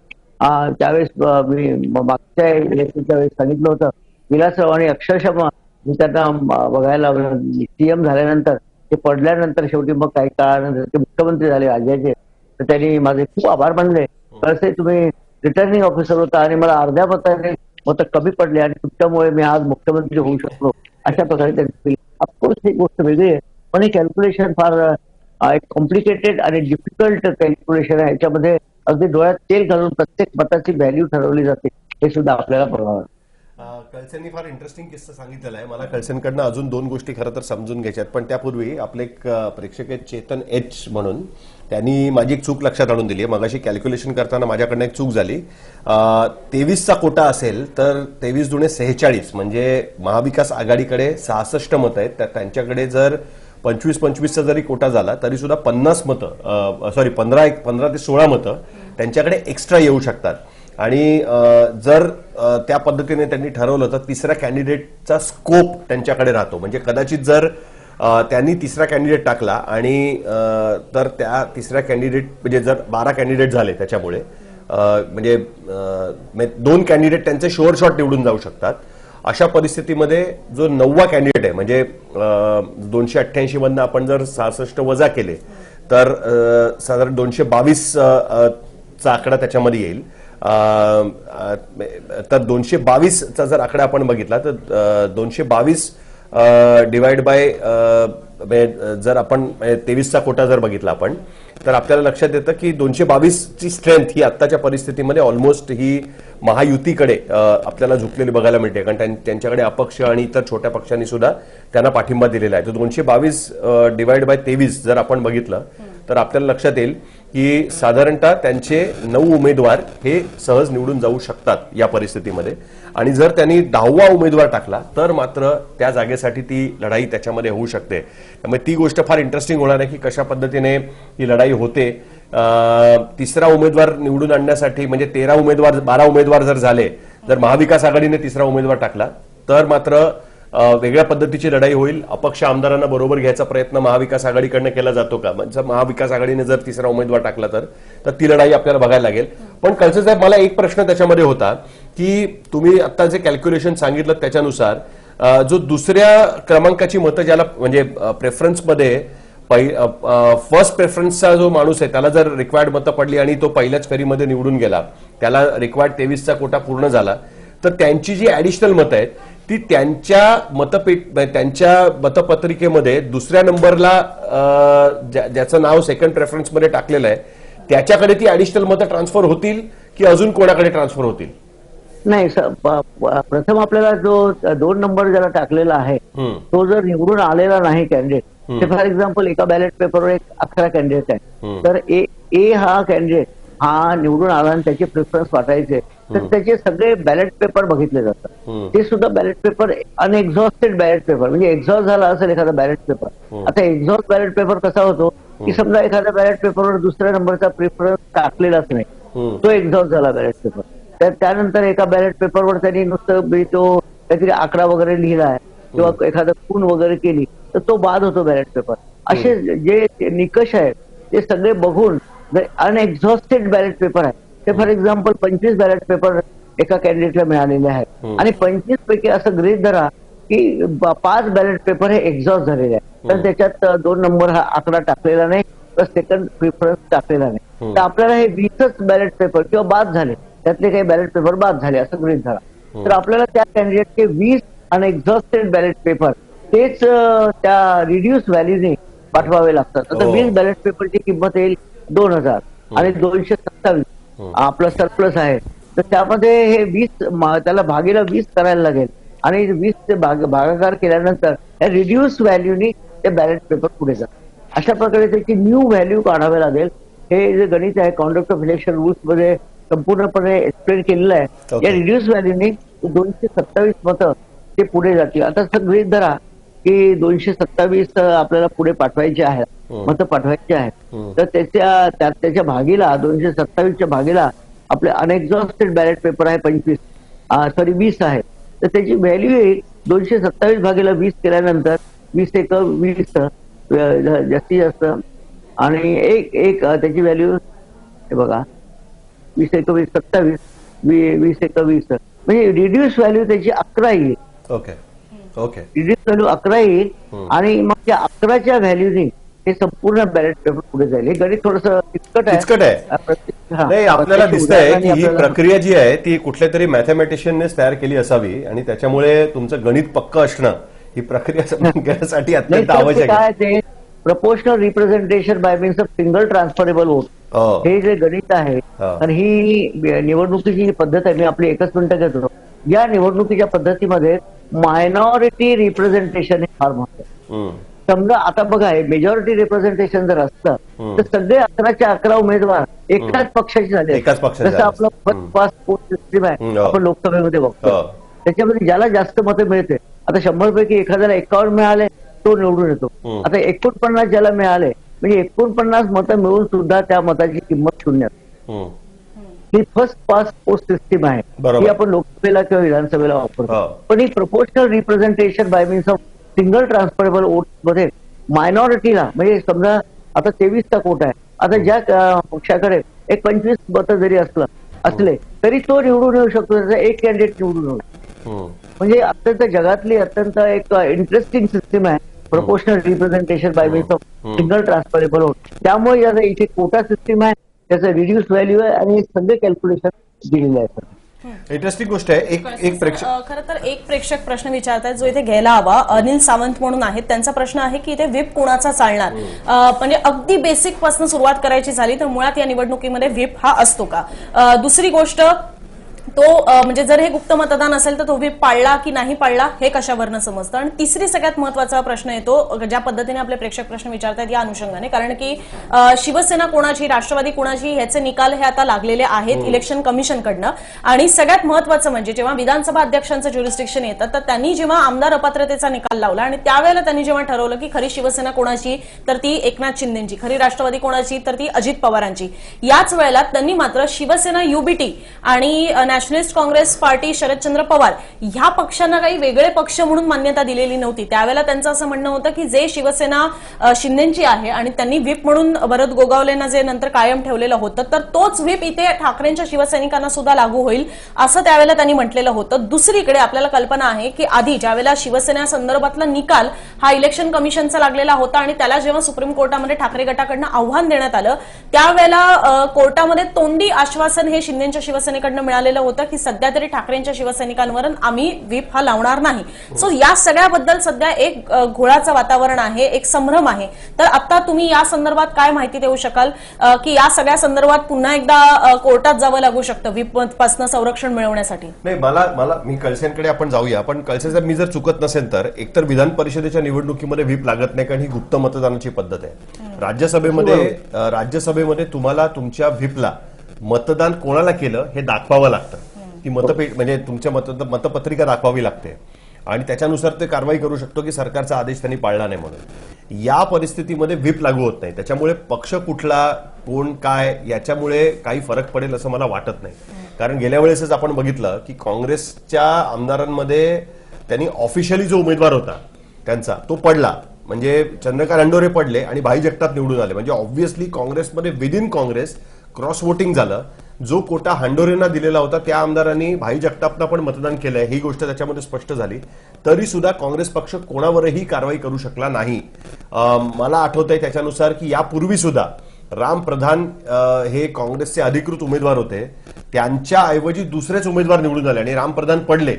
त्यावेळेस मी मागच्या इलेक्शनच्या वेळेस सांगितलं होतं विलासराव आणि अक्षरशः मी त्यांना बघायला सीएम झाल्यानंतर ते पडल्यानंतर शेवटी मग काही काळानंतर ते मुख्यमंत्री झाले राज्याचे तर त्यांनी माझे खूप आभार मानले. तसे तुम्ही रिटर्निंग ऑफिसर होता आणि मला अर्ध्या मताने मतं कमी पडले आणि तुमच्यामुळे मी आज मुख्यमंत्री होऊ शकलो अशा प्रकारे त्यांनी ऑफकोर्स ही गोष्ट वेगळी आहे पण हे कॅल्क्युलेशन फार एक कॉम्प्लिकेटेड आणि डिफिकल्ट कॅल्क्युलेशन आहे. याच्यामध्ये अगदी डोळ्यात तेल घालून प्रत्येक मताची व्हॅल्यू ठरवली जाते हे सुद्धा आपल्याला बघावं. कळसेंनी फार इंटरेस्टिंग किस्सा सांगितलेला आहे. मला कळसेंकडनं अजून 2 गोष्टी खरं तर समजून घ्यायच्यात पण त्यापूर्वी आपले एक प्रेक्षक आहेत चेतन एच म्हणून त्यांनी माझी एक चूक लक्षात आणून दिली आहे. मगाशी कॅल्क्युलेशन करताना माझ्याकडनं एक चूक झाली. 23चा कोटा असेल तर 23 दुणे 46 म्हणजे महाविकास आघाडीकडे 66 मतं आहेत. त्यांच्याकडे जर 25-25चा जरी कोटा झाला तरी सुद्धा 50 मतं 15 ते 16 मतं त्यांच्याकडे एक्स्ट्रा येऊ शकतात. आणि जर त्या पद्धतीने त्यांनी ठरवलं तर तिसऱ्या कॅन्डिडेटचा स्कोप त्यांच्याकडे राहतो. म्हणजे कदाचित जर त्यांनी तिसरा कॅन्डिडेट टाकला आणि तर त्या तिसऱ्या कॅन्डिडेट म्हणजे जर 12 कॅन्डिडेट झाले त्याच्यामुळे म्हणजे 2 कॅन्डिडेट त्यांचे शुअर शॉट निवडून जाऊ शकतात. अशा परिस्थितीमध्ये जो 9वा कॅन्डिडेट आहे म्हणजे 288 मधनं आपण जर 66 वजा केले तर साधारण 222 चा आकडा त्याच्यामध्ये येईल. तर 222चा जर आकडा आपण बघितला तर 222 डिवाइड बाय जर आपण 23चा कोटा जर बघितला आपण तर आपल्याला लक्षात येतं की 222ची स्ट्रेंथ ही आत्ताच्या परिस्थितीमध्ये ऑलमोस्ट ही महायुतीकडे आपल्याला झुकलेली बघायला मिळते. कारण त्यांच्याकडे अपक्ष आणि इतर छोट्या पक्षांनी सुद्धा त्यांना पाठिंबा दिलेला आहे. तर 222 डिवाइड बाय 23 जर आपण बघितलं तर आपल्याला लक्षात येईल की साधारणतः त्यांचे 9 उमेदवार हे सहज निवडून जाऊ शकतात या परिस्थितीमध्ये. आणि जर त्यांनी 10वा उमेदवार टाकला तर मात्र त्या जागेसाठी ती लढाई त्याच्यामध्ये होऊ शकते. त्यामुळे ती गोष्ट फार इंटरेस्टिंग होणार आहे की कशा पद्धतीने ही लढाई होते. तिसरा उमेदवार निवडून आणण्यासाठी म्हणजे 12 उमेदवार जर झाले जर महाविकास आघाडीने तिसरा उमेदवार टाकला तर मात्र वेगळ्या पद्धतीची लढाई होईल. अपक्ष आमदारांना बरोबर घ्यायचा प्रयत्न महाविकास आघाडीकडनं केला जातो का? म्हणजे महाविकास आघाडीने जर तिसरा उमेदवार टाकला तर ती लढाई आपल्याला बघायला लागेल. पण कळसे साहेब मला एक प्रश्न त्याच्यामध्ये होता की तुम्ही आता जे कॅल्क्युलेशन सांगितलं त्याच्यानुसार जो दुसऱ्या क्रमांकाची मतं ज्याला म्हणजे प्रेफरन्समध्ये फर्स्ट प्रेफरन्सचा जो माणूस आहे त्याला जर रिक्वायर्ड मतं पडली आणि तो पहिल्याच फेरीमध्ये निवडून गेला त्याला रिक्वायर्ड 23चा कोटा पूर्ण झाला तर त्यांची जी ऍडिशनल मतं आहेत ती त्यांच्या मतपत्रिकेमध्ये दुसऱ्या नंबरला ज्याचं नाव सेकंड प्रेफरन्समध्ये टाकलेलं आहे त्याच्याकडे ती ऍडिशनल मतं ट्रान्सफर होतील की अजून कोणाकडे ट्रान्सफर होतील? नाही प्रथम आपल्याला जो 2 नंबर ज्याला टाकलेला आहे तो जर निवडून आलेला नाही कॅन्डिडेट फॉर एक्झाम्पल एका बॅलेट पेपरवर 11 कॅन्डिडेट आहे तर ए हा कॅन्डिडेट हा निवडून आला आणि त्याचे प्रेफरन्स वाटायचे तर त्याचे सगळे बॅलेट पेपर बघितले जातात. ते सुद्धा बॅलेट पेपर अनएक्झॉस्टेड बॅलेट पेपर म्हणजे एक्झॉस्ट झाला असेल एखादा बॅलेट पेपर. आता एक्झॉस्ट बॅलेट पेपर कसा होतो की समजा एखाद्या बॅलेट पेपरवर दुसऱ्या नंबरचा प्रेफरन्स टाकलेलाच नाही तो एक्झॉस्ट झाला बॅलेट पेपर. तर त्यानंतर एका बॅलेट पेपरवर त्यांनी नुसतं तो काहीतरी आकडा वगैरे लिहिला आहे किंवा एखादं खून वगैरे केली तर तो बाद होतो बॅलेट पेपर. असे जे निकष आहेत ते सगळे बघून जर अनएक्झॉस्टेड बॅलेट पेपर आहे ते फॉर एक्झाम्पल 25 बॅलेट पेपर एका कॅन्डिडेटला मिळालेले आहेत आणि 25 पैकी असं गृहीत धरा की 5 बॅलेट पेपर हे एक्झॉस्ट झालेले आहेत तर त्याच्यात 2 नंबर हा आकडा टाकलेला नाही तर सेकंड प्रिफरन्स टाकलेला नाही. तर आपल्याला हे 20च बॅलेट पेपर किंवा बाद झाले त्यातले काही बॅलेट पेपर बाद झाले असं गृहीत धरा तर आपल्याला त्या कॅन्डिडेटचे 20 अनएक्झॉस्टेड बॅलेट पेपर तेच त्या रिड्यूस व्हॅल्यूने पाठवावे लागतात. आता 20 बॅलेट पेपरची किंमत येईल 2000 आणि 227 आपला सरप्लस आहे. तर त्यामध्ये हे 20 त्याला भागीला 20 करायला लागेल आणि 20 ते भागाकार केल्यानंतर रिड्यूस व्हॅल्यूनी ते बॅलेट पेपर पुढे जातात. अशा प्रकारे त्याची न्यू व्हॅल्यू काढावे लागेल. हे जे गणित आहे कॉन्डक्ट ऑफ इलेक्शन रूल्स मध्ये संपूर्णपणे एक्सप्लेन केलेलं आहे. या रिड्यूस व्हॅल्यूनी 227 मतं ते पुढे जातील. आता गृहीत धरा की 227 आपल्याला पुढे पाठवायचे आहेत, मतं पाठवायची आहेत. तर त्याच्या भागीला 227च्या भागीला आपले अनएक्झॉस्टेड बॅलेट पेपर आहे 20 आहे. तर त्याची व्हॅल्यू येईल 227 भागीला 20 केल्यानंतर 20 एक 20 जास्तीत जास्त आणि एक त्याची व्हॅल्यू हे बघा 20 एक 20 27 20 एक 20 म्हणजे रिड्यूस व्हॅल्यू त्याची 11 येईल. ओके ओके रिड्यूस व्हॅल्यू 11 येईल आणि मग त्या 11च्या व्हॅल्यूने हे संपूर्ण बॅलेट पेपर पुढे जाईल. हे गणित थोडंसं किचकट आहे. नाही, आपल्याला दिसतंय की ही प्रक्रिया जी आहे ती कुठल्या तरी मॅथमॅटिशियननेच तयार केली असावी आणि त्याच्यामुळे तुमचं गणित पक्क असणं ही प्रक्रिया समजून घेण्यासाठी अत्यंत आवश्यक आहे. ते proportional representation by means of single transferable vote हे जे गणित आहे. तर ही निवडणुकीची जी पद्धत आहे, मी आपली एकच मिनिटं घेतो. या निवडणुकीच्या पद्धतीमध्ये मायनॉरिटी रिप्रेझेंटेशन हे फार महत्वाचं. समजा आता बघा मेजॉरिटी रिप्रेझेंटेशन जर असतं तर सगळे 11च्या 11 उमेदवार एकाच पक्षाचे झाले. जसं आपलं फर्स्ट पास पोस्ट सिस्टीम आहे आपण लोकसभेमध्ये बघतो. त्याच्यामध्ये ज्याला जास्त मतं मिळते, आता 100 पैकी एखाद्याला 51 मिळाले तो निवडून येतो. आता 49 ज्याला मिळाले म्हणजे 49 मतं मिळून सुद्धा त्या मताची किंमत 0. ही फर्स्ट पास पोस्ट सिस्टीम आहे. ही आपण लोकसभेला किंवा विधानसभेला वापरतो. पण ही proportional representation by means of single transferable vote मध्ये मायनॉरिटीला म्हणजे समजा आता 23चा कोटा आहे. आता ज्या पक्षाकडे एक 25 मतं जरी असले तरी तो निवडून येऊ शकतो. त्याचा एक कॅन्डिडेट निवडून येऊ. म्हणजे अत्यंत जगातली अत्यंत एक इंटरेस्टिंग सिस्टीम आहे proportional representation by means of single transferable vote. त्यामुळे इथे कोटा सिस्टीम आहे, त्याचं रिड्यूस व्हॅल्यू आहे आणि सगळे कॅल्क्युलेशन दिलेले आहे. इंटरेस्टिंग गोष्ट आहे. एक प्रेक्षक खरं तर एक प्रेक्षक प्रश्न विचारतायत जो इथे घ्यायला हवा. अनिल सावंत म्हणून आहेत, त्यांचा प्रश्न आहे की इथे व्हीप कोणाचा चालणार. म्हणजे अगदी बेसिक पासून सुरुवात करायची झाली तर मुळात या निवडणुकीमध्ये व्हीप हा असतो का. दुसरी गोष्ट तो म्हणजे जर हे गुप्त मतदान असेल तर तो व्हीप पाळला की नाही पाळला हे कशावरनं समजतं. आणि तिसरी सगळ्यात महत्वाचा प्रश्न येतो ज्या पद्धतीने आपले प्रेक्षक प्रश्न विचारतात या अनुषंगाने, कारण की शिवसेना कोणाची राष्ट्रवादी कोणाची ह्याचे निकाल हे आता लागलेले आहेत इलेक्शन कमिशनकडनं. आणि सगळ्यात महत्वाचं म्हणजे जेव्हा विधानसभा अध्यक्षांचं ज्युरिस्डिक्शन येतं तर त्यांनी जेव्हा आमदार अपात्रतेचा निकाल लावला आणि त्यावेळेला त्यांनी जेव्हा ठरवलं की खरी शिवसेना कोणाची तर ती एकनाथ शिंदेची, खरी राष्ट्रवादी कोणाची तर ती अजित पवारांची. याच वेळेला त्यांनी मात्र शिवसेना युबीटी आणि नॅशनलिस्ट काँग्रेस पार्टी शरदचंद्र पवार ह्या पक्षांना काही वेगळे पक्ष म्हणून मान्यता दिलेली नव्हती. त्यावेळेला त्यांचं असं म्हणणं होतं की जे शिवसेना शिंदेची आहे आणि त्यांनी व्हीप म्हणून भरत गोगावलेंना जे नंतर कायम ठेवलेलं होतं तर तोच व्हीप इथे ठाकरेंच्या शिवसैनिकांना सुद्धा लागू होईल असं त्यावेळेला त्यांनी म्हटलेलं होतं. दुसरीकडे आपल्याला कल्पना आहे की आधी ज्यावेळेला शिवसेना संदर्भातला निकाल हा इलेक्शन कमिशनचा लागलेला होता आणि त्याला जेव्हा सुप्रीम कोर्टामध्ये ठाकरे गटाकडनं आव्हान देण्यात आलं त्यावेळेला कोर्टामध्ये तोंडी आश्वासन हे शिंदेच्या शिवसेनेकडनं मिळालेलं होतं की सध्या तरी ठाकरेंच्या शिवसैनिकांवर आम्ही व्हीप हा लावणार नाही. सो या सगळ्याबद्दल सध्या एक घोळाचं वातावरण आहे, एक संभ्रम आहे. तर आता तुम्ही या संदर्भात काय माहिती देऊ शकाल की या सगळ्या संदर्भात पुन्हा एकदा कोर्टात जावं लागू शकतं व्हीप पासून संरक्षण मिळवण्यासाठी. नाही, मी कळसेंकडे आपण जाऊया. पण कळसे साहेब, मी जर चुकत नसेल तर एकतर विधान परिषदेच्या निवडणुकीमध्ये व्हीप लागत नाही कारण ही गुप्त मतदानाची पद्धत आहे. राज्यसभेमध्ये तुम्हाला तुमच्या व्हीपला मतदान कोणाला केलं हे दाखवावं लागतं. ती म्हणजे तुमच्या मतपत्रिका दाखवावी लागते आणि त्याच्यानुसार ते कारवाई करू शकतो की सरकारचा आदेश त्यांनी पाळला नाही म्हणून. या परिस्थितीमध्ये व्हीप लागू होत नाही. त्याच्यामुळे पक्ष कुठला कोण काय याच्यामुळे काही फरक पडेल असं मला वाटत नाही. कारण गेल्या वेळेसच आपण बघितलं की काँग्रेसच्या आमदारांमध्ये त्यांनी ऑफिशियली जो उमेदवार होता त्यांचा तो पडला. म्हणजे चंद्रकांत हंडोरे पडले आणि भाई जगताप निवडून आले. म्हणजे ऑब्व्हियसली काँग्रेसमध्ये विदिन काँग्रेस क्रॉस वोटिंग झालं. जो कोटा हंडोरेंना दिलेला होता त्या आमदारांनी भाई जगतापना पण मतदान केलंय ही गोष्ट त्याच्यामध्ये स्पष्ट झाली. तरी सुद्धा काँग्रेस पक्ष कोणावरही कारवाई करू शकला नाही. मला आठवतंय त्याच्यानुसार की यापूर्वी सुद्धा राम प्रधान हे काँग्रेसचे अधिकृत उमेदवार होते. त्यांच्याऐवजी दुसरेच उमेदवार निवडून आले आणि राम प्रधान पडले.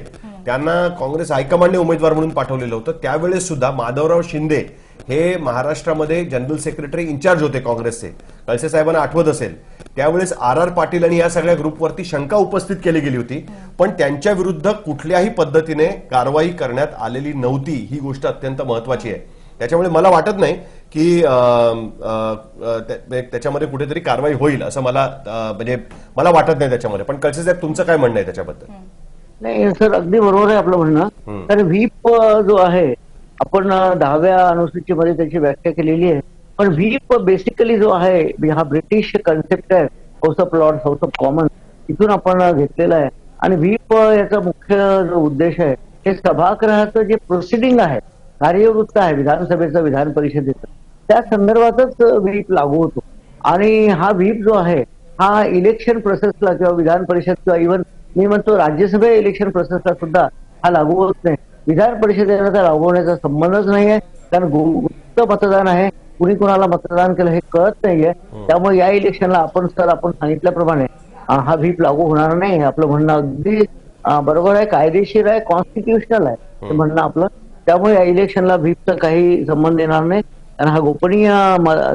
त्यांना काँग्रेस हायकमांडने उमेदवार म्हणून पाठवलेलं होतं. त्यावेळेस सुद्धा माधवराव शिंदे हे महाराष्ट्रामध्ये जनरल सेक्रेटरी इन्चार्ज होते काँग्रेसचे, कळसे साहेबांना आठवत असेल. त्यावेळेस आर पाटील आणि या सगळ्या ग्रुपवरती शंका उपस्थित केली गेली होती, पण त्यांच्या विरुद्ध कुठल्याही पद्धतीने कारवाई करण्यात आलेली नव्हती. ही गोष्ट अत्यंत महत्वाची आहे. त्याच्यामुळे मला वाटत नाही की त्याच्यामध्ये कुठेतरी कारवाई होईल असं म्हणजे मला वाटत नाही त्याच्यामध्ये. पण कळसे साहेब, तुमचं काय म्हणणं आहे त्याच्याबद्दल? नाही सर, अगदी बरोबर आहे आपलं म्हणणं. तर व्हीप जो आहे, आपण 10व्या अनुसूचीमध्ये त्याची व्याख्या केलेली आहे. पण व्हीप बेसिकली जो आहे हा ब्रिटिश कन्सेप्ट आहे, House of Lords, House of Commons, इथून आपण घेतलेला आहे. आणि व्हीप याचा मुख्य जो उद्देश आहे हे सभागृहाचं जे प्रोसिडिंग आहे, कार्यवृत्त आहे विधानसभेचं, विधान परिषदेचं, त्या संदर्भातच व्हीप लागू होतो. आणि हा व्हीप जो आहे हा इलेक्शन प्रोसेसला किंवा विधान परिषद किंवा इव्हन मी म्हणतो राज्यसभा इलेक्शन प्रोसेसला सुद्धा हा लागू होत नाही. विधान परिषदेला तर लागू होण्याचा संबंधच नाहीये, कारण गुप्त मतदान आहे, कुणी कुणाला मतदान केलं हे कळत नाहीये. त्यामुळे या इलेक्शनला आपण सांगितल्याप्रमाणे हा व्हीप लागू होणार नाही. आपलं म्हणणं अगदी बरोबर आहे, कायदेशीर आहे, कॉन्स्टिट्युशनल आहे हे म्हणणं आपलं. त्यामुळे या इलेक्शनला व्हीपचा काही संबंध येणार नाही, कारण हा गोपनीय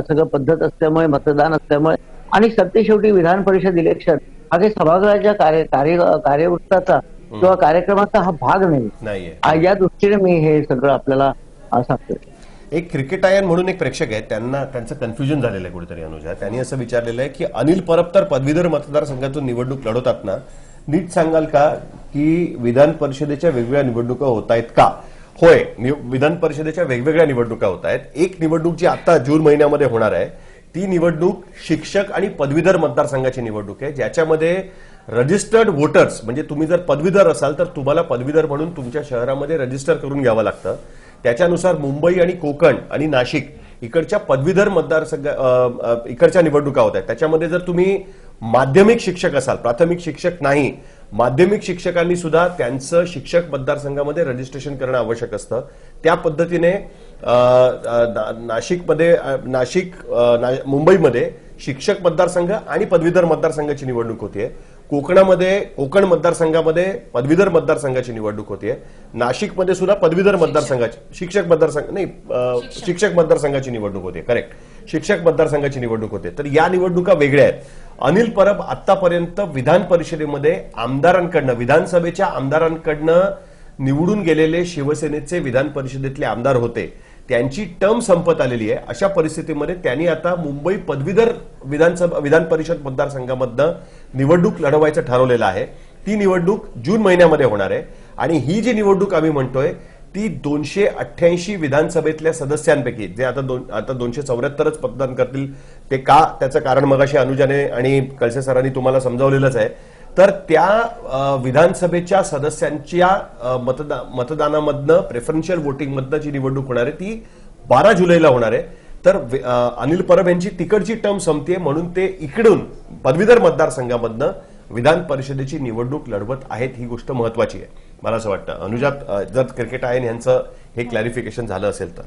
सगळं पद्धत असल्यामुळे, मतदान असल्यामुळे, आणि शेवटी विधान परिषद इलेक्शन हा काही सभागृहाच्या कार्यवृत्ताचा किंवा कार्यक्रमाचा हा भाग नाही. या दृष्टीने मी हे सगळं आपल्याला सांगतोय. एक क्रिकेटायन म्हणून एक प्रेक्षक आहेत, त्यांचं कन्फ्युजन झालेलं आहे कुठेतरी. अनुजा, त्यांनी असं विचारलेलं आहे की अनिल परब तर पदवीधर मतदारसंघातून निवडणूक लढवतात ना, नीट सांगाल का की विधान परिषदेच्या वेगवेगळ्या निवडणुका होत आहेत का? होय, विधान परिषदेच्या वेगवेगळ्या निवडणुका होत आहेत. एक निवडणूक जी आता जून महिन्यामध्ये होणार आहे ती निवडणूक शिक्षक आणि पदवीधर मतदारसंघाची निवडणूक आहे, ज्याच्यामध्ये रजिस्टर्ड वोटर्स, म्हणजे तुम्ही जर पदवीधर असाल तर तुम्हाला पदवीधर म्हणून तुमच्या शहरामध्ये रजिस्टर करून घ्यावं लागतं. त्याच्यानुसार मुंबई आणि कोकण आणि नाशिक इकडच्या पदवीधर मतदारसंघ इकडच्या निवडणुका होत आहेत. त्याच्यामध्ये जर तुम्ही माध्यमिक शिक्षक असाल, प्राथमिक शिक्षक नाही, माध्यमिक शिक्षकांनी सुद्धा त्यांचं शिक्षक मतदारसंघामध्ये रजिस्ट्रेशन करणं आवश्यक असतं. त्या पद्धतीने मुंबईमध्ये शिक्षक मतदारसंघ आणि पदवीधर मतदारसंघाची निवडणूक होतीये. कोकण मतदारसंघामध्ये पदवीधर मतदारसंघाची निवडणूक होतीये. नाशिकमध्ये सुद्धा पदवीधर मतदारसंघाची शिक्षक मतदारसंघाची निवडणूक होते. करेक्ट, शिक्षक मतदारसंघाची निवडणूक होते. तर या निवडणुका वेगळ्या आहेत. अनिल परब आतापर्यंत विधान परिषदेमध्ये आमदारांकडनं, विधानसभेच्या आमदारांकडनं निवडून गेलेले शिवसेनेचे विधान परिषदेतले आमदार होते. त्यांची टर्म संपत आलेली आहे. अशा परिस्थितीमध्ये त्यांनी आता मुंबई पदवीधर विधान परिषद मतदारसंघामधनं निवडणूक लढवायचं ठरवलेलं आहे. ती निवडणूक जून महिन्यामध्ये होणार आहे. आणि ही जी निवडणूक आम्ही म्हणतोय ती 288 विधानसभेतल्या सदस्यांपैकी, जे आता 274च मतदान करतील, ते का, त्याचं कारण मगाशी अनुजाने आणि कळसे सरांनी तुम्हाला समजावलेलंच आहे. तर त्या विधानसभेच्या सदस्यांच्या मतदानामधनं, प्रेफरन्शियल वोटिंगमधनं जी निवडणूक होणार आहे ती 12 जुलैला होणार आहे. तर अनिल परब यांची तिकडची टर्म संपते, म्हणून ते इकडून पदवीधर मतदारसंघामधनं विधान परिषदेची निवडणूक लढवत आहेत. ही गोष्ट महत्वाची आहे मला असं वाटतं. अनुजात, जर क्रिकेट आयन यांचं हे क्लॅरिफिकेशन झालं असेल तर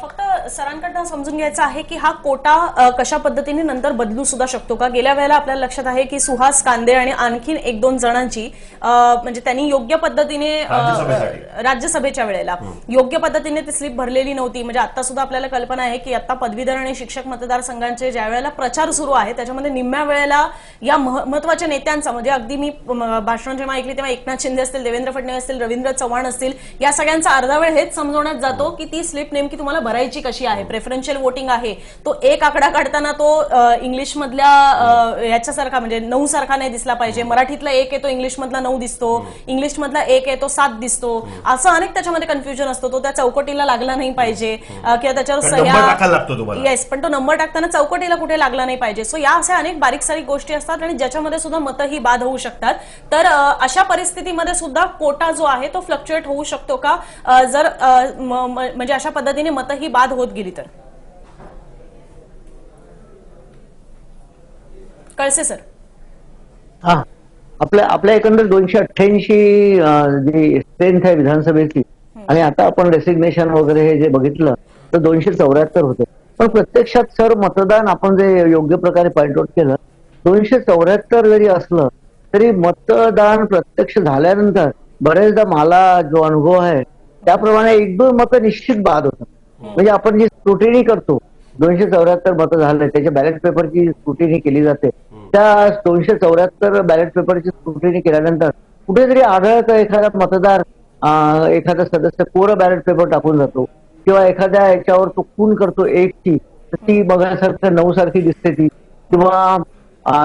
फक्त सरांकडनं समजून घ्यायचं आहे की हा कोटा कशा पद्धतीने नंतर बदलू सुद्धा शकतो का? गेल्या वेळेला आपल्याला लक्षात आहे की सुहास कांदे आणि आणखीन 1-2 जणांची म्हणजे त्यांनी योग्य पद्धतीने राज्यसभेच्या वेळेला योग्य पद्धतीने ती स्लिप भरलेली नव्हती. म्हणजे आता सुद्धा आपल्याला कल्पना आहे की आता पदवीधर आणि शिक्षक मतदारसंघांचे ज्या वेळेला प्रचार सुरू आहे त्याच्यामध्ये निम्म्या वेळेला या महत्वाच्या नेत्यांचा, म्हणजे अगदी मी भाषण जेव्हा ऐकली तेव्हा एकनाथ शिंदे असतील, देवेंद्र फडणवीस असतील, रवींद्र चव्हाण असतील, या सगळ्यांचा अर्धा वेळ हेच समजवण्यात जातो की ती स्लिप नेमकी तुम्हाला भरायची कशी आहे. प्रेफरन्शियल वोटिंग आहे तो एक आकडा काढताना तो इंग्लिश मधल्या याच्यासारखा म्हणजे 9 सारखा नाही दिसला पाहिजे. मराठीतला 1 आहे तो इंग्लिश मधला 9 दिसतो, इंग्लिश मधला 1 आहे तो 7 दिसतो. असं अनेक त्याच्यामध्ये कन्फ्युजन असतो. तो त्या चौकटीला लागला नाही पाहिजे किंवा त्याच्यावर सह्या, येस, पण तो नंबर टाकताना चौकटीला कुठे लागला नाही पाहिजे. सो या अशा अनेक बारीक सारीक गोष्टी असतात आणि ज्याच्यामध्ये सुद्धा मतं ही बाद होऊ शकतात. तर अशा परिस्थितीमध्ये सुद्धा कोटा जो आहे तो फ्लक्च्युएट होऊ शकतो का जर म्हणजे अशा पद्धतीने मतं ही बाद होत गेली तर? कळसे सर. हा, आपल्या एकंदर 288 जी स्ट्रेंथ आहे विधानसभेची, आणि आता आपण रेसिग्नेशन वगैरे हे जे बघितलं तर 274 होते. पण प्रत्यक्षात सर मतदान आपण जे योग्य प्रकारे पॉइंट आउट केलं, 274 जरी असलं तरी मतदान प्रत्यक्ष झाल्यानंतर बरेचदा मला जो अनुभव आहे त्याप्रमाणे 1-2 मतं निश्चित बाद होतात. म्हणजे आपण जी स्क्रुटिनी करतो 274 मतं झाले त्याच्या बॅलेट पेपरची स्क्रुटिनी केली जाते. त्या 274 बॅलेट पेपरची स्क्रुटिनी केल्यानंतर कुठेतरी आढळतं एखादा मतदार एखादा सदस्य कोरं बॅलेट पेपर टाकून जातो किंवा एखाद्या याच्यावर तो खून करतो 1ची, तर ती बघण्यासारखं 9 सारखी दिसते ती, किंवा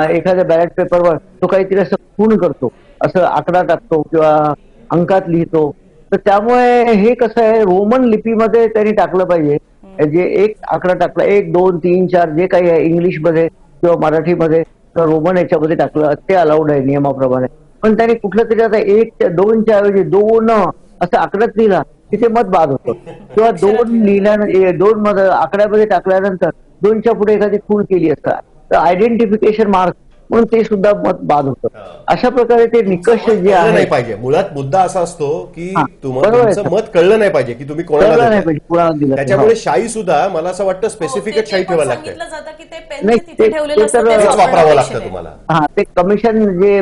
एखाद्या बॅलेट पेपरवर तो काहीतरी असं खून करतो, असं आकडा टाकतो किंवा अंकात लिहितो. तर त्यामुळे हे कसं आहे, रोमन लिपीमध्ये त्यांनी टाकलं पाहिजे. जे एक आकडा टाकला 1, 2, 3, 4 जे काही आहे इंग्लिशमध्ये किंवा मराठीमध्ये किंवा रोमन याच्यामध्ये टाकलं ते अलाउड आहे नियमाप्रमाणे. पण त्यांनी कुठलं तरी आता 1, 2च्या ऐवजी 2 असं आकड्यात लिहिला तिथे मत बाद होतं, किंवा 2 लिहिल्यानंतर 2 मत आकड्यामध्ये टाकल्यानंतर 2च्या पुढे एखादी खूण केली असतात तर आयडेंटिफिकेशन मार्क म्हणून ते सुद्धा मत बाद होतं. अशा प्रकारे ते निकष जे कळलं आहे नाही पाहिजे. मुळात मुद्दा असा असतो की बरोबर आहे. तुमचं मत कळलं नाही पाहिजे की तुम्ही कोणाला कळलं नाही देताय. पाहिजे कुणाला दिलं. त्याच्यामुळे शाई सुद्धा मला असं वाटतं हो, स्पेसिफिकच शाई ठेवायला लागते. सांगितलं जातं की ते पेन नाही, तिथे ते- ठेवलेलं ते असतं तर- तेच तेच वापरावं वापरणं लागतं अपेक्षित आहे. तुम्हाला. ते कमिशन जे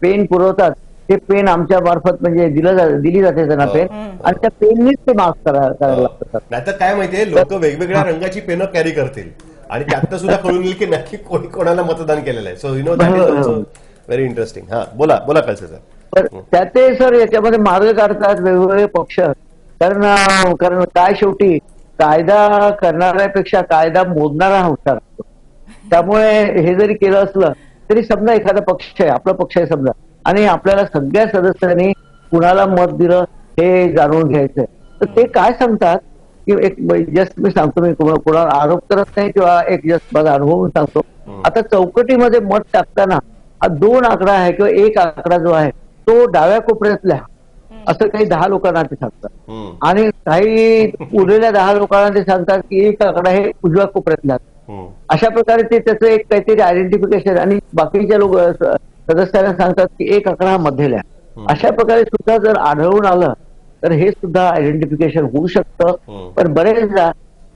पेन पुरवतात ते पेन आमच्या मार्फत म्हणजे दिली जाते त्यांना पेन, आणि त्या पेननीच ते मार्क्स करायला लागतात. नाहीतर काय माहितीये, लोक वेगवेगळ्या रंगाची पेनं कॅरी करतील आणि त्यातनं सुद्धा कळून येईल की नक्की कोणी कोणाला मतदान केलेलं आहे. So you know that is also very interesting. हा बोला कळसे सर. तर त्याचे सर याच्यामध्ये मार्ग काढतात वेगवेगळे पक्ष, कारण काय शेवटी कायदा करणाऱ्यापेक्षा कायदा मोजणारा हुशार असतो. त्यामुळे हे जरी केलं असलं तरी समजा एखादा पक्ष आहे, आपला पक्ष आहे समजा, आणि आपल्याला सगळ्या सदस्यांनी कुणाला मत दिलं हे जाणून घ्यायचंय, तर ते काय सांगतात की एक जस्ट मी सांगतो, मी कोणावर आरोप करत नाही किंवा एक जस्ट माझा अनुभव सांगतो. आता चौकटीमध्ये मत टाकताना हा 2 आकडा आहे किंवा 1 आकडा जो आहे तो डाव्या कोपऱ्यातला असं काही 10 लोकांना ते सांगतात, आणि काही उरलेल्या 10 लोकांना ते सांगतात की 1 आकडा हे उजव्या कोपऱ्यातला. अशा प्रकारे ते त्याचं एक काहीतरी आयडेंटिफिकेशन, आणि बाकीच्या लोक सदस्यांना सांगतात की 1 आकडा हा मध्यला. अशा प्रकारे सुद्धा जर आढळून आलं तर हे सुद्धा आयडेंटिफिकेशन होऊ शकतं. पण बरेचदा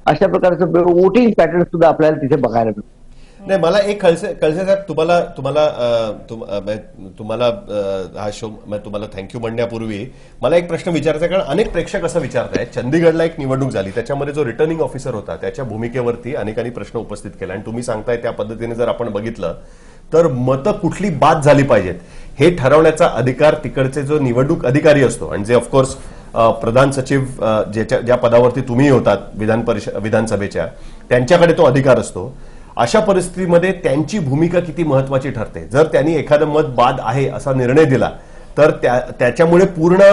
अशा प्रकारचं वोटिंग पॅटर्न सुद्धा आपल्याला तिथे बघायला मिळतं. नाही, मला एक कळसे साहेब तुम्हाला हा शो तुम्हाला थँक्यू म्हणण्यापूर्वी मला एक प्रश्न विचारायचा आहे. कारण अनेक प्रेक्षक असं विचारतायत, चंदीगडला एक निवडणूक झाली त्याच्यामध्ये जो रिटर्निंग ऑफिसर होता त्याच्या भूमिकेवरती अनेकांनी प्रश्न उपस्थित केला, आणि तुम्ही सांगताय त्या पद्धतीने जर आपण बघितलं तर मतं कुठली बाद झाली पाहिजेत हे ठरवण्याचा अधिकार तिकडचे जो निवडणूक अधिकारी असतो, आणि जे ऑफकोर्स प्रधान सचिव ज्या पदावरती तुम्ही होतात विधानसभेच्या, त्यांच्याकडे तो अधिकार असतो. अशा परिस्थितीमध्ये त्यांची भूमिका किती महत्वाची ठरते. जर त्यांनी एखादं मत बाद आहे असा निर्णय दिला तर त्याच्यामुळे पूर्ण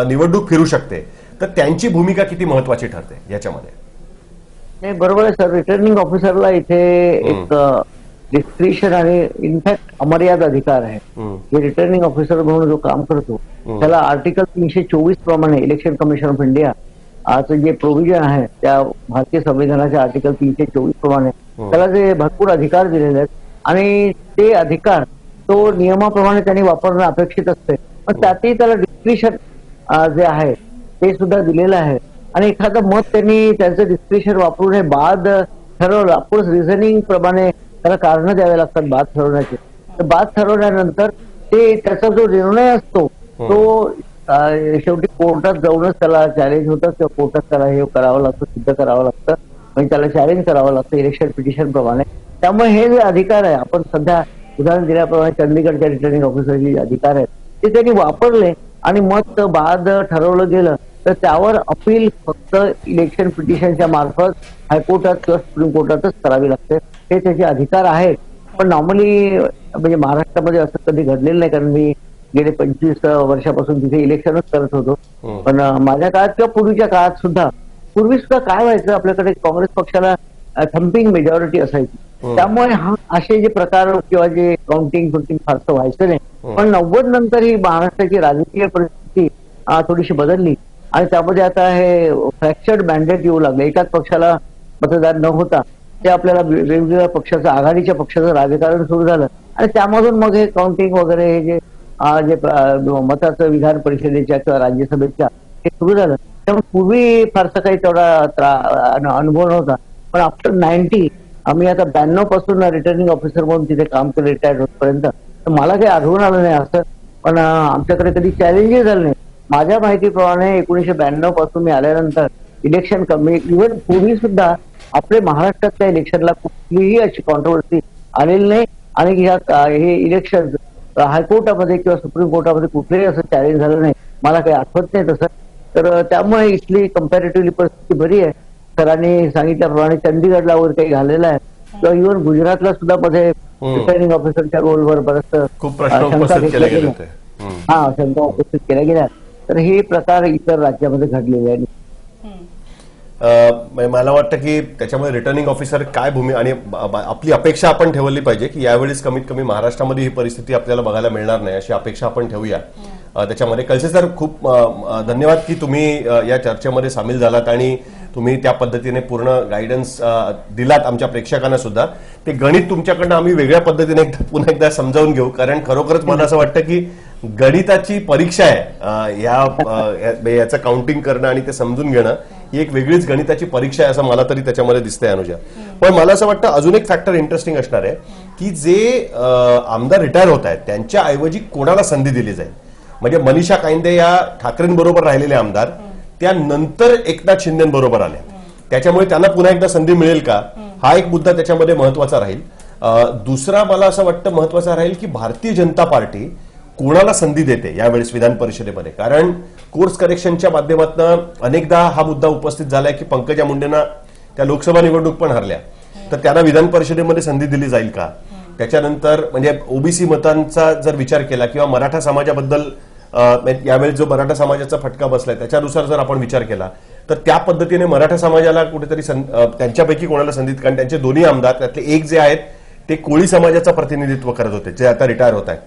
निवडणूक फिरू शकते, तर त्यांची भूमिका किती महत्वाची ठरते याच्यामध्ये. नाही, बरोबर आहे सर. रिटर्निंग ऑफिसरला इथे एक डिस्क्रिशन आणि इनफॅक्ट अमर्याद अधिकार आहे. हे रिटर्निंग ऑफिसर म्हणून जो काम करतो त्याला आर्टिकल 324 प्रमाणे इलेक्शन कमिशन ऑफ इंडिया जे प्रोव्हिजन आहे त्या भारतीय संविधानाच्या आर्टिकल 324 प्रमाणे त्याला जे भरपूर अधिकार दिलेले आहेत, आणि ते अधिकार तो नियमाप्रमाणे त्यांनी वापरणं अपेक्षित असते. पण त्यातही त्याला डिस्क्रिशन जे आहे ते सुद्धा दिलेलं आहे, आणि एखादं मत त्यांनी त्यांचं डिस्क्रिशन वापरून हे बाद ठरवलं. ऑफकोर्स रिझनिंग प्रमाणे त्याला कारण द्यावे लागतात बाद ठरवण्याचे. तर बाद ठरवल्यानंतर ते त्याचा जो निर्णय असतो तो शेवटी कोर्टात जाऊनच त्याला चॅलेंज होतं, किंवा कोर्टात त्याला हे करावं लागतं, सिद्ध करावं लागतं, म्हणजे त्याला चॅलेंज करावं लागतं इलेक्शन पिटिशन प्रमाणे. त्यामुळे हे जे अधिकार आहे, आपण सध्या उदाहरण दिल्याप्रमाणे चंदीगडच्या रिटर्निंग ऑफिसरचे जे अधिकार आहेत ते त्यांनी वापरले, आणि मत बाद ठरवलं गेलं तर त्यावर अपील फक्त इलेक्शन पिटिशनच्या मार्फत हायकोर्टात किंवा सुप्रीम कोर्टातच करावी लागते. हे त्याचे अधिकार आहेत. पण नॉर्मली म्हणजे महाराष्ट्रामध्ये असं कधी घडलेलं नाही, कारण मी गेले 25 वर्षापासून तिथे इलेक्शनच करत होतो. पण माझ्या काळात किंवा पूर्वीच्या काळात सुद्धा काय व्हायचं, आपल्याकडे काँग्रेस पक्षाला थम्पिंग मेजॉरिटी असायची. त्यामुळे असे जे प्रकार किंवा जे काउंटिंग फारसं व्हायचं नाही. पण 90 नंतर ही महाराष्ट्राची राजकीय परिस्थिती थोडीशी बदलली, आणि त्यामध्ये आता हे फ्रॅक्चर्ड मॅन्डेट येऊ लागले. एकाच पक्षाला मतदान न होता ते आपल्याला वेगवेगळ्या पक्षाचं, आघाडीच्या पक्षाचं राजकारण सुरू झालं, आणि त्यामधून मग हे काउंटिंग वगैरे हे जे मताचं विधान परिषदेच्या किंवा राज्यसभेच्या हे सुरू झालं. त्यामुळे पूर्वी फारसा काही तेवढा अनुभव नव्हता. पण आफ्टर 90 आम्ही आता 92 पासून रिटर्निंग ऑफिसर म्हणून तिथे काम केलं रिटायर्ड होतपर्यंत, तर मला काही आढळून आलं नाही असं. पण आमच्याकडे कधी चॅलेंजही झालं नाही. माझ्या माहितीप्रमाणे 1992 पासून मी आल्यानंतर इलेक्शन इव्हन पूर्वी सुद्धा आपल्या महाराष्ट्रातल्या इलेक्शनला कुठलीही अशी कॉन्ट्रोवर्सी आलेली नाही आणि हे इलेक्शन हायकोर्टामध्ये किंवा सुप्रीम कोर्टामध्ये कुठलेही असं चॅलेंज झालं नाही, मला काही आठवत नाही तसं. तर त्यामुळे इथली कम्पॅरेटिव्हली परिस्थिती बरी आहे. सरांनी सांगितल्याप्रमाणे चंदीगडला वगैरे काही झालेलं आहे किंवा इव्हन गुजरातला सुद्धा मध्ये रिटर्निंग ऑफिसरच्या रोलवर बरंच खूप प्रश्न उपस्थित केले गेले होते. शंका उपस्थित केल्या गेल्या. तर हे प्रकार इतर राज्यामध्ये घडलेले आहेत. मला वाटतं की त्याच्यामध्ये रिटर्निंग ऑफिसर काय भूमिका आणि आपली अपेक्षा आपण ठेवली पाहिजे की यावेळेस कमीत कमी महाराष्ट्रामध्ये ही परिस्थिती आपल्याला बघायला मिळणार नाही अशी अपेक्षा आपण ठेवूया त्याच्यामध्ये. कळसे सर, खूप धन्यवाद की तुम्ही या चर्चेमध्ये सामील झालात आणि तुम्ही त्या पद्धतीने पूर्ण गायडन्स दिलात आमच्या प्रेक्षकांना सुद्धा. ते गणित तुमच्याकडनं आम्ही वेगळ्या पद्धतीने पुन्हा एकदा समजावून घेऊ, कारण खरोखरच मला असं वाटतं की गणिताची परीक्षा आहे याचं काउंटिंग करणं आणि ते समजून घेणं ही एक वेगळीच गणिताची परीक्षा आहे असं मला तरी त्याच्यामध्ये दिसतंय अनुजा. पण मला असं वाटतं अजून एक फॅक्टर इंटरेस्टिंग असणार आहे की जे आमदार रिटायर होत आहेत त्यांच्या ऐवजी कोणाला संधी दिली जाईल. म्हणजे मनीषा कायंदे या ठाकरेंबरोबर राहिलेले आमदार त्यानंतर एकनाथ शिंदेबरोबर आले, त्याच्यामुळे त्यांना पुन्हा एकदा संधी मिळेल का हा एक मुद्दा त्याच्यामध्ये महत्वाचा राहील. दुसरा मला असं वाटतं महत्वाचा राहील की भारतीय जनता पार्टी कोणाला संधी देते यावेळेस विधान परिषदेमध्ये, कारण कोर्स करेक्शनच्या माध्यमातून अनेकदा हा मुद्दा उपस्थित झालाय की पंकजा मुंडेंना त्या लोकसभा निवडणूक पण हरल्या तर त्यांना विधान परिषदेमध्ये संधी दिली जाईल का. त्याच्यानंतर म्हणजे ओबीसी मतांचा जर विचार केला किंवा मराठा समाजाबद्दल यावेळेस जो मराठा समाजाचा फटका बसलाय त्याच्यानुसार जर आपण विचार केला तर त्या पद्धतीने मराठा समाजाला कुठेतरी त्यांच्यापैकी कोणाला संधी, कारण त्यांचे दोन्ही आमदार त्यातले एक जे आहेत ते कोळी समाजाचं प्रतिनिधित्व करत होते जे आता रिटायर होत आहेत.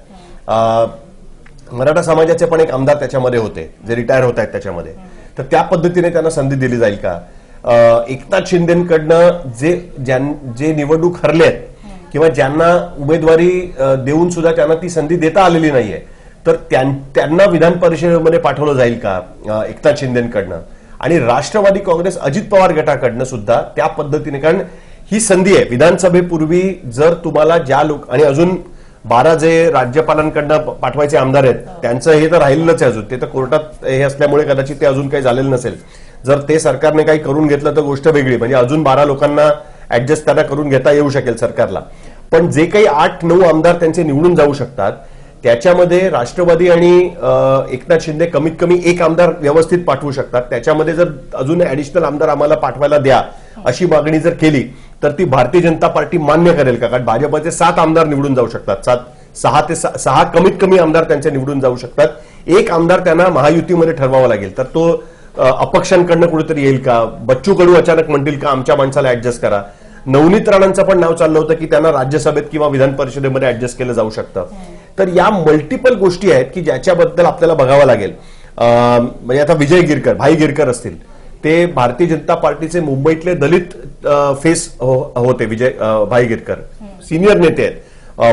मराठा समाजाचे पण एक आमदार त्याच्यामध्ये होते जे रिटायर होत आहेत त्याच्यामध्ये. तर त्या पद्धतीने त्यांना संधी दिली जाईल का. एकनाथ शिंदेकडनं जे निवडणूक हरलेत किंवा ज्यांना उमेदवारी देऊन सुद्धा त्यांना ती संधी देता आलेली नाहीये तर त्यांना विधान परिषदेमध्ये पाठवलं जाईल का एकनाथ शिंदेकडनं. आणि राष्ट्रवादी काँग्रेस अजित पवार गटाकडनं सुद्धा त्या पद्धतीने, कारण ही संधी आहे विधानसभेपूर्वी जर तुम्हाला ज्या लोक आणि अजून 12 जे राज्यपालांकडनं पाठवायचे आमदार आहेत त्यांचं हे तर राहिलेलंच आहे अजून, ते तर कोर्टात हे असल्यामुळे कदाचित ते अजून काही झालेलं नसेल. जर ते सरकारने काही करून घेतलं तर गोष्ट वेगळी, म्हणजे अजून 12 लोकांना ऍडजस्ट त्यांना करून घेता येऊ शकेल सरकारला. पण जे काही 8-9 आमदार त्यांचे निवडून जाऊ शकतात त्याच्यामध्ये राष्ट्रवादी आणि एकनाथ शिंदे कमीत कमी एक आमदार व्यवस्थित पाठवू शकतात. त्याच्यामध्ये जर अजून ऍडिशनल आमदार आम्हाला पाठवायला द्या अशी मागणी जर केली तर ती भारतीय जनता पार्टी मान्य करेल का, कारण भाजपचे 7 आमदार निवडून जाऊ शकतात, 6 कमीत कमी आमदार त्यांचे निवडून जाऊ शकतात. एक आमदार त्यांना महायुतीमध्ये ठरवावा लागेल तर तो अपक्षांकडनं कुठेतरी येईल का. बच्चू कडू अचानक म्हणतील का आमच्या माणसाला ऍडजस्ट करा. नवनीत राणांचं पण नाव चाललं होतं की त्यांना राज्यसभेत किंवा विधान परिषदेमध्ये ऍडजस्ट केलं जाऊ शकतं. तर या मल्टिपल गोष्टी आहेत की ज्याच्याबद्दल आपल्याला बघावं लागेल. म्हणजे आता विजय गिरकर, भाई गिरकर असतील, ते भारतीय जनता पार्टीचे मुंबईतले दलित फेस होते. भाई गिरकर सिनियर नेते आहेत,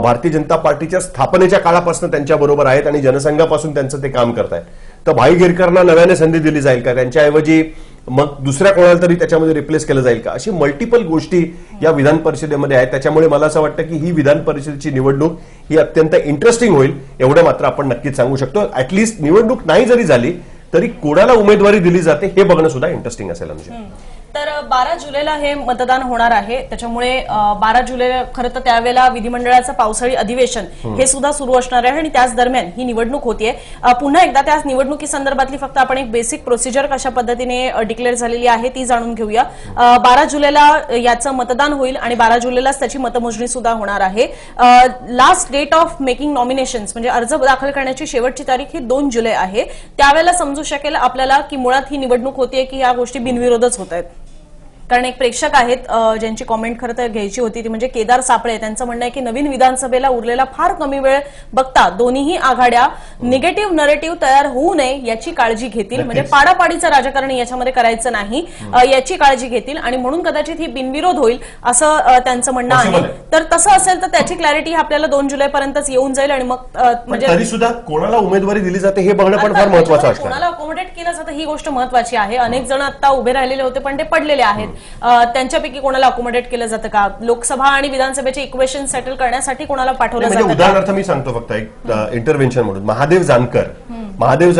भारतीय जनता पार्टीच्या स्थापनेच्या काळापासून त्यांच्या बरोबर आहेत आणि जनसंघापासून त्यांचं ते काम करतायत. तर भाई गिरकरना नव्याने संधी दिली जाईल का, त्यांच्याऐवजी मग दुसऱ्या कोणाला तरी त्याच्यामध्ये रिप्लेस केलं जाईल का, अशी मल्टिपल गोष्टी या विधान परिषदेमध्ये आहेत. त्याच्यामुळे मला असं वाटतं की ही विधान परिषदेची निवडणूक ही अत्यंत इंटरेस्टिंग होईल एवढं मात्र आपण नक्कीच सांगू शकतो. ऍटलिस्ट निवडणूक नाही जरी झाली तरी कोणाला उमेदवारी दिली जाते हे बघणं सुद्धा इंटरेस्टिंग असेल. तर 12 जुलैला हे मतदान होणार आहे, त्याच्यामुळे 12 जुलैला खरं तर त्यावेळेला विधिमंडळाचं पावसाळी अधिवेशन हे सुद्धा सुरू असणार आहे आणि त्याच दरम्यान ही निवडणूक होतीये. पुन्हा एकदा त्या निवडणुकीसंदर्भातली फक्त आपण एक बेसिक प्रोसिजर कशा पद्धतीने डिक्लेअर झालेली आहे ती जाणून घेऊया. 12 जुलैला याचं मतदान होईल आणि 12 जुलैलाच त्याची मतमोजणी सुद्धा होणार आहे. Last date of making nominations म्हणजे अर्ज दाखल करण्याची शेवटची तारीख ही 2 जुलै आहे. त्यावेळेला समजू शकेल आपल्याला की मुळात ही निवडणूक होतीये की या गोष्टी बिनविरोधच होत आहेत. कारण एक प्रेक्षक आहेत ज्यांची कॉमेंट खरं तर घ्यायची होती ती म्हणजे केदार सापळे. त्यांचं म्हणणं आहे की नवीन विधानसभेला उरलेला फार कमी वेळ बघता दोन्हीही आघाड्या निगेटिव्ह नरेटिव्ह तयार होऊ नये याची काळजी घेतील, म्हणजे पाडापाडीचं राजकारण याच्यामध्ये करायचं नाही याची काळजी घेतील आणि म्हणून कदाचित ही बिनविरोध होईल असं त्यांचं म्हणणं आहे. तर तसं असेल तर त्याची क्लॅरिटी आपल्याला 2 जुलैपर्यंतच येऊन जाईल आणि मग म्हणजे तरी सुद्धा कोणाला उमेदवारी दिली जाते हे बघणं पण फार महत्त्वाचं असतं. कोणाला अकोमोडेट केलं जातं ही गोष्ट महत्त्वाची आहे. अनेक जण आता उभे राहिलेले होते पण ते पडलेले आहेत. त्यांच्यापैकी कोणाला अकोमोडेट केलं जातं का, लोकसभा आणि विधानसभेचे इक्वेशन सेटल करण्यासाठी कोणाला पाठवलं जातं. उदाहरणार्थ मी सांगतो फक्त एक इंटरव्हेन्शन म्हणून महादेव जानकर महादेव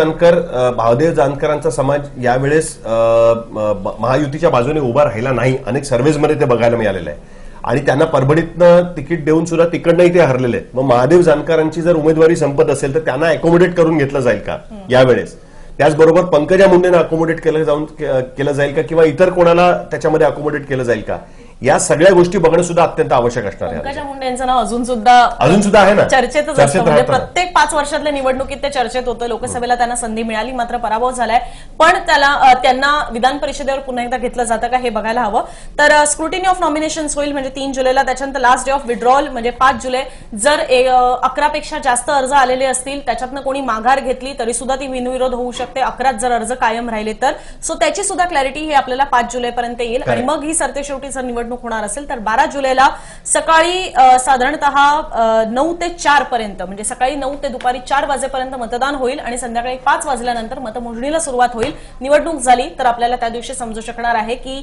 जानकरांचा समाज यावेळेस महायुतीच्या बाजूने उभा राहिला नाही. अनेक सर्व्हेजमध्ये ते बघायला मिळालेलं आहे आणि त्यांना परभणीतनं तिकीट देऊन सुद्धा तिकडनंही ते हरलेले आहेत. मग महादेव जानकरांची जर उमेदवारी संपत असेल तर त्यांना अकोमोडेट करून घेतलं जाईल का यावेळेस? त्याचबरोबर पंकजा मुंडेंना अकोमोडेट केलं जाईल का किंवा इतर कोणाला त्याच्यामध्ये अकोमोडेट केलं जाईल का? या सगळ्या गोष्टी बघणं सुद्धा अत्यंत आवश्यक असणार आहे. पंकजा मुंडे यांचं नाव अजून सुद्धा आहे ना, चर्चेतच असतं. म्हणजे प्रत्येक 5 वर्षातल्या निवडणुकीत ते चर्चेत होतं. लोकसभेला त्यांना संधी मिळाली, मात्र पराभव झालाय. पण त्यांना विधान परिषदेवर पुन्हा एकदा घेतलं जातं का हे बघायला हवं. तर स्क्रुटिनी ऑफ नॉमिनेशन्स होईल म्हणजे 3 जुलैला. त्याच्यानंतर लास्ट डे ऑफ विड्रॉल म्हणजे 5 जुलै. जर 11 पेक्षा जास्त अर्ज आलेले असतील, त्याच्यातनं कोणी माघार घेतली तरी सुद्धा ती बिनविरोध होऊ शकते. 11 जर अर्ज कायम राहिले तर. सो त्याची सुद्धा क्लॅरिटी ही आपल्याला 5 जुलैपर्यंत येईल. आणि मग ही सरतेशेवटी जर निवडणूक होणार असेल तर 12 जुलैला सकाळी साधारणतः 9 ते 4 पर्यंत म्हणजे सकाळी 9 ते दुपारी 4 वाजेपर्यंत मतदान होईल आणि संध्याकाळी 5 वाजल्यानंतर मतमोजणीला सुरुवात होईल. निवडणूक झाली तर आपल्याला त्या दिवशी समजू शकणार आहे की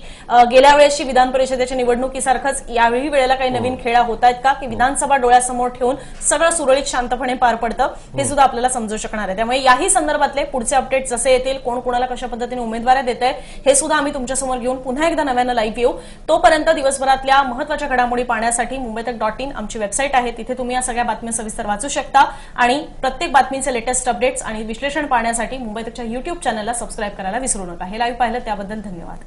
गेल्या वेळेसची विधान परिषदेच्या निवडणुकीसारखंच यावेळी वेळेला काही नवीन खेळा होत आहेत का, की विधानसभा डोळ्यासमोर ठेवून सगळं सुरळीत शांतपणे पार पडतं हे सुद्धा आपल्याला समजू शकणार आहे. त्यामुळे याही संदर्भातले पुढचे अपडेट जसे येतील, कोण कोणाला कशा पद्धतीने उमेदवारी देत आहे हे सुद्धा आम्ही तुमच्यासमोर घेऊन पुन्हा एकदा नव्यानं लाईव्ह येऊ. तोपर्यंत दिवसभरातल्या महत्त्वाच्या घडामोडी पाहण्यासाठी मुंबईतक.in आमची वेबसाईट आहे. तिथे तुम्ही या सगळ्या बातम्या सविस्तर वाचू शकता आणि प्रत्येक बातमीचे लेटेस्ट अपडेट्स आणि विश्लेषण पाहण्यासाठी मुंबईतकच्या YouTube चॅनलला सबस्क्राईब करायला विसरू नका. हे लाईव्ह पाहिलं त्याबद्दल धन्यवाद.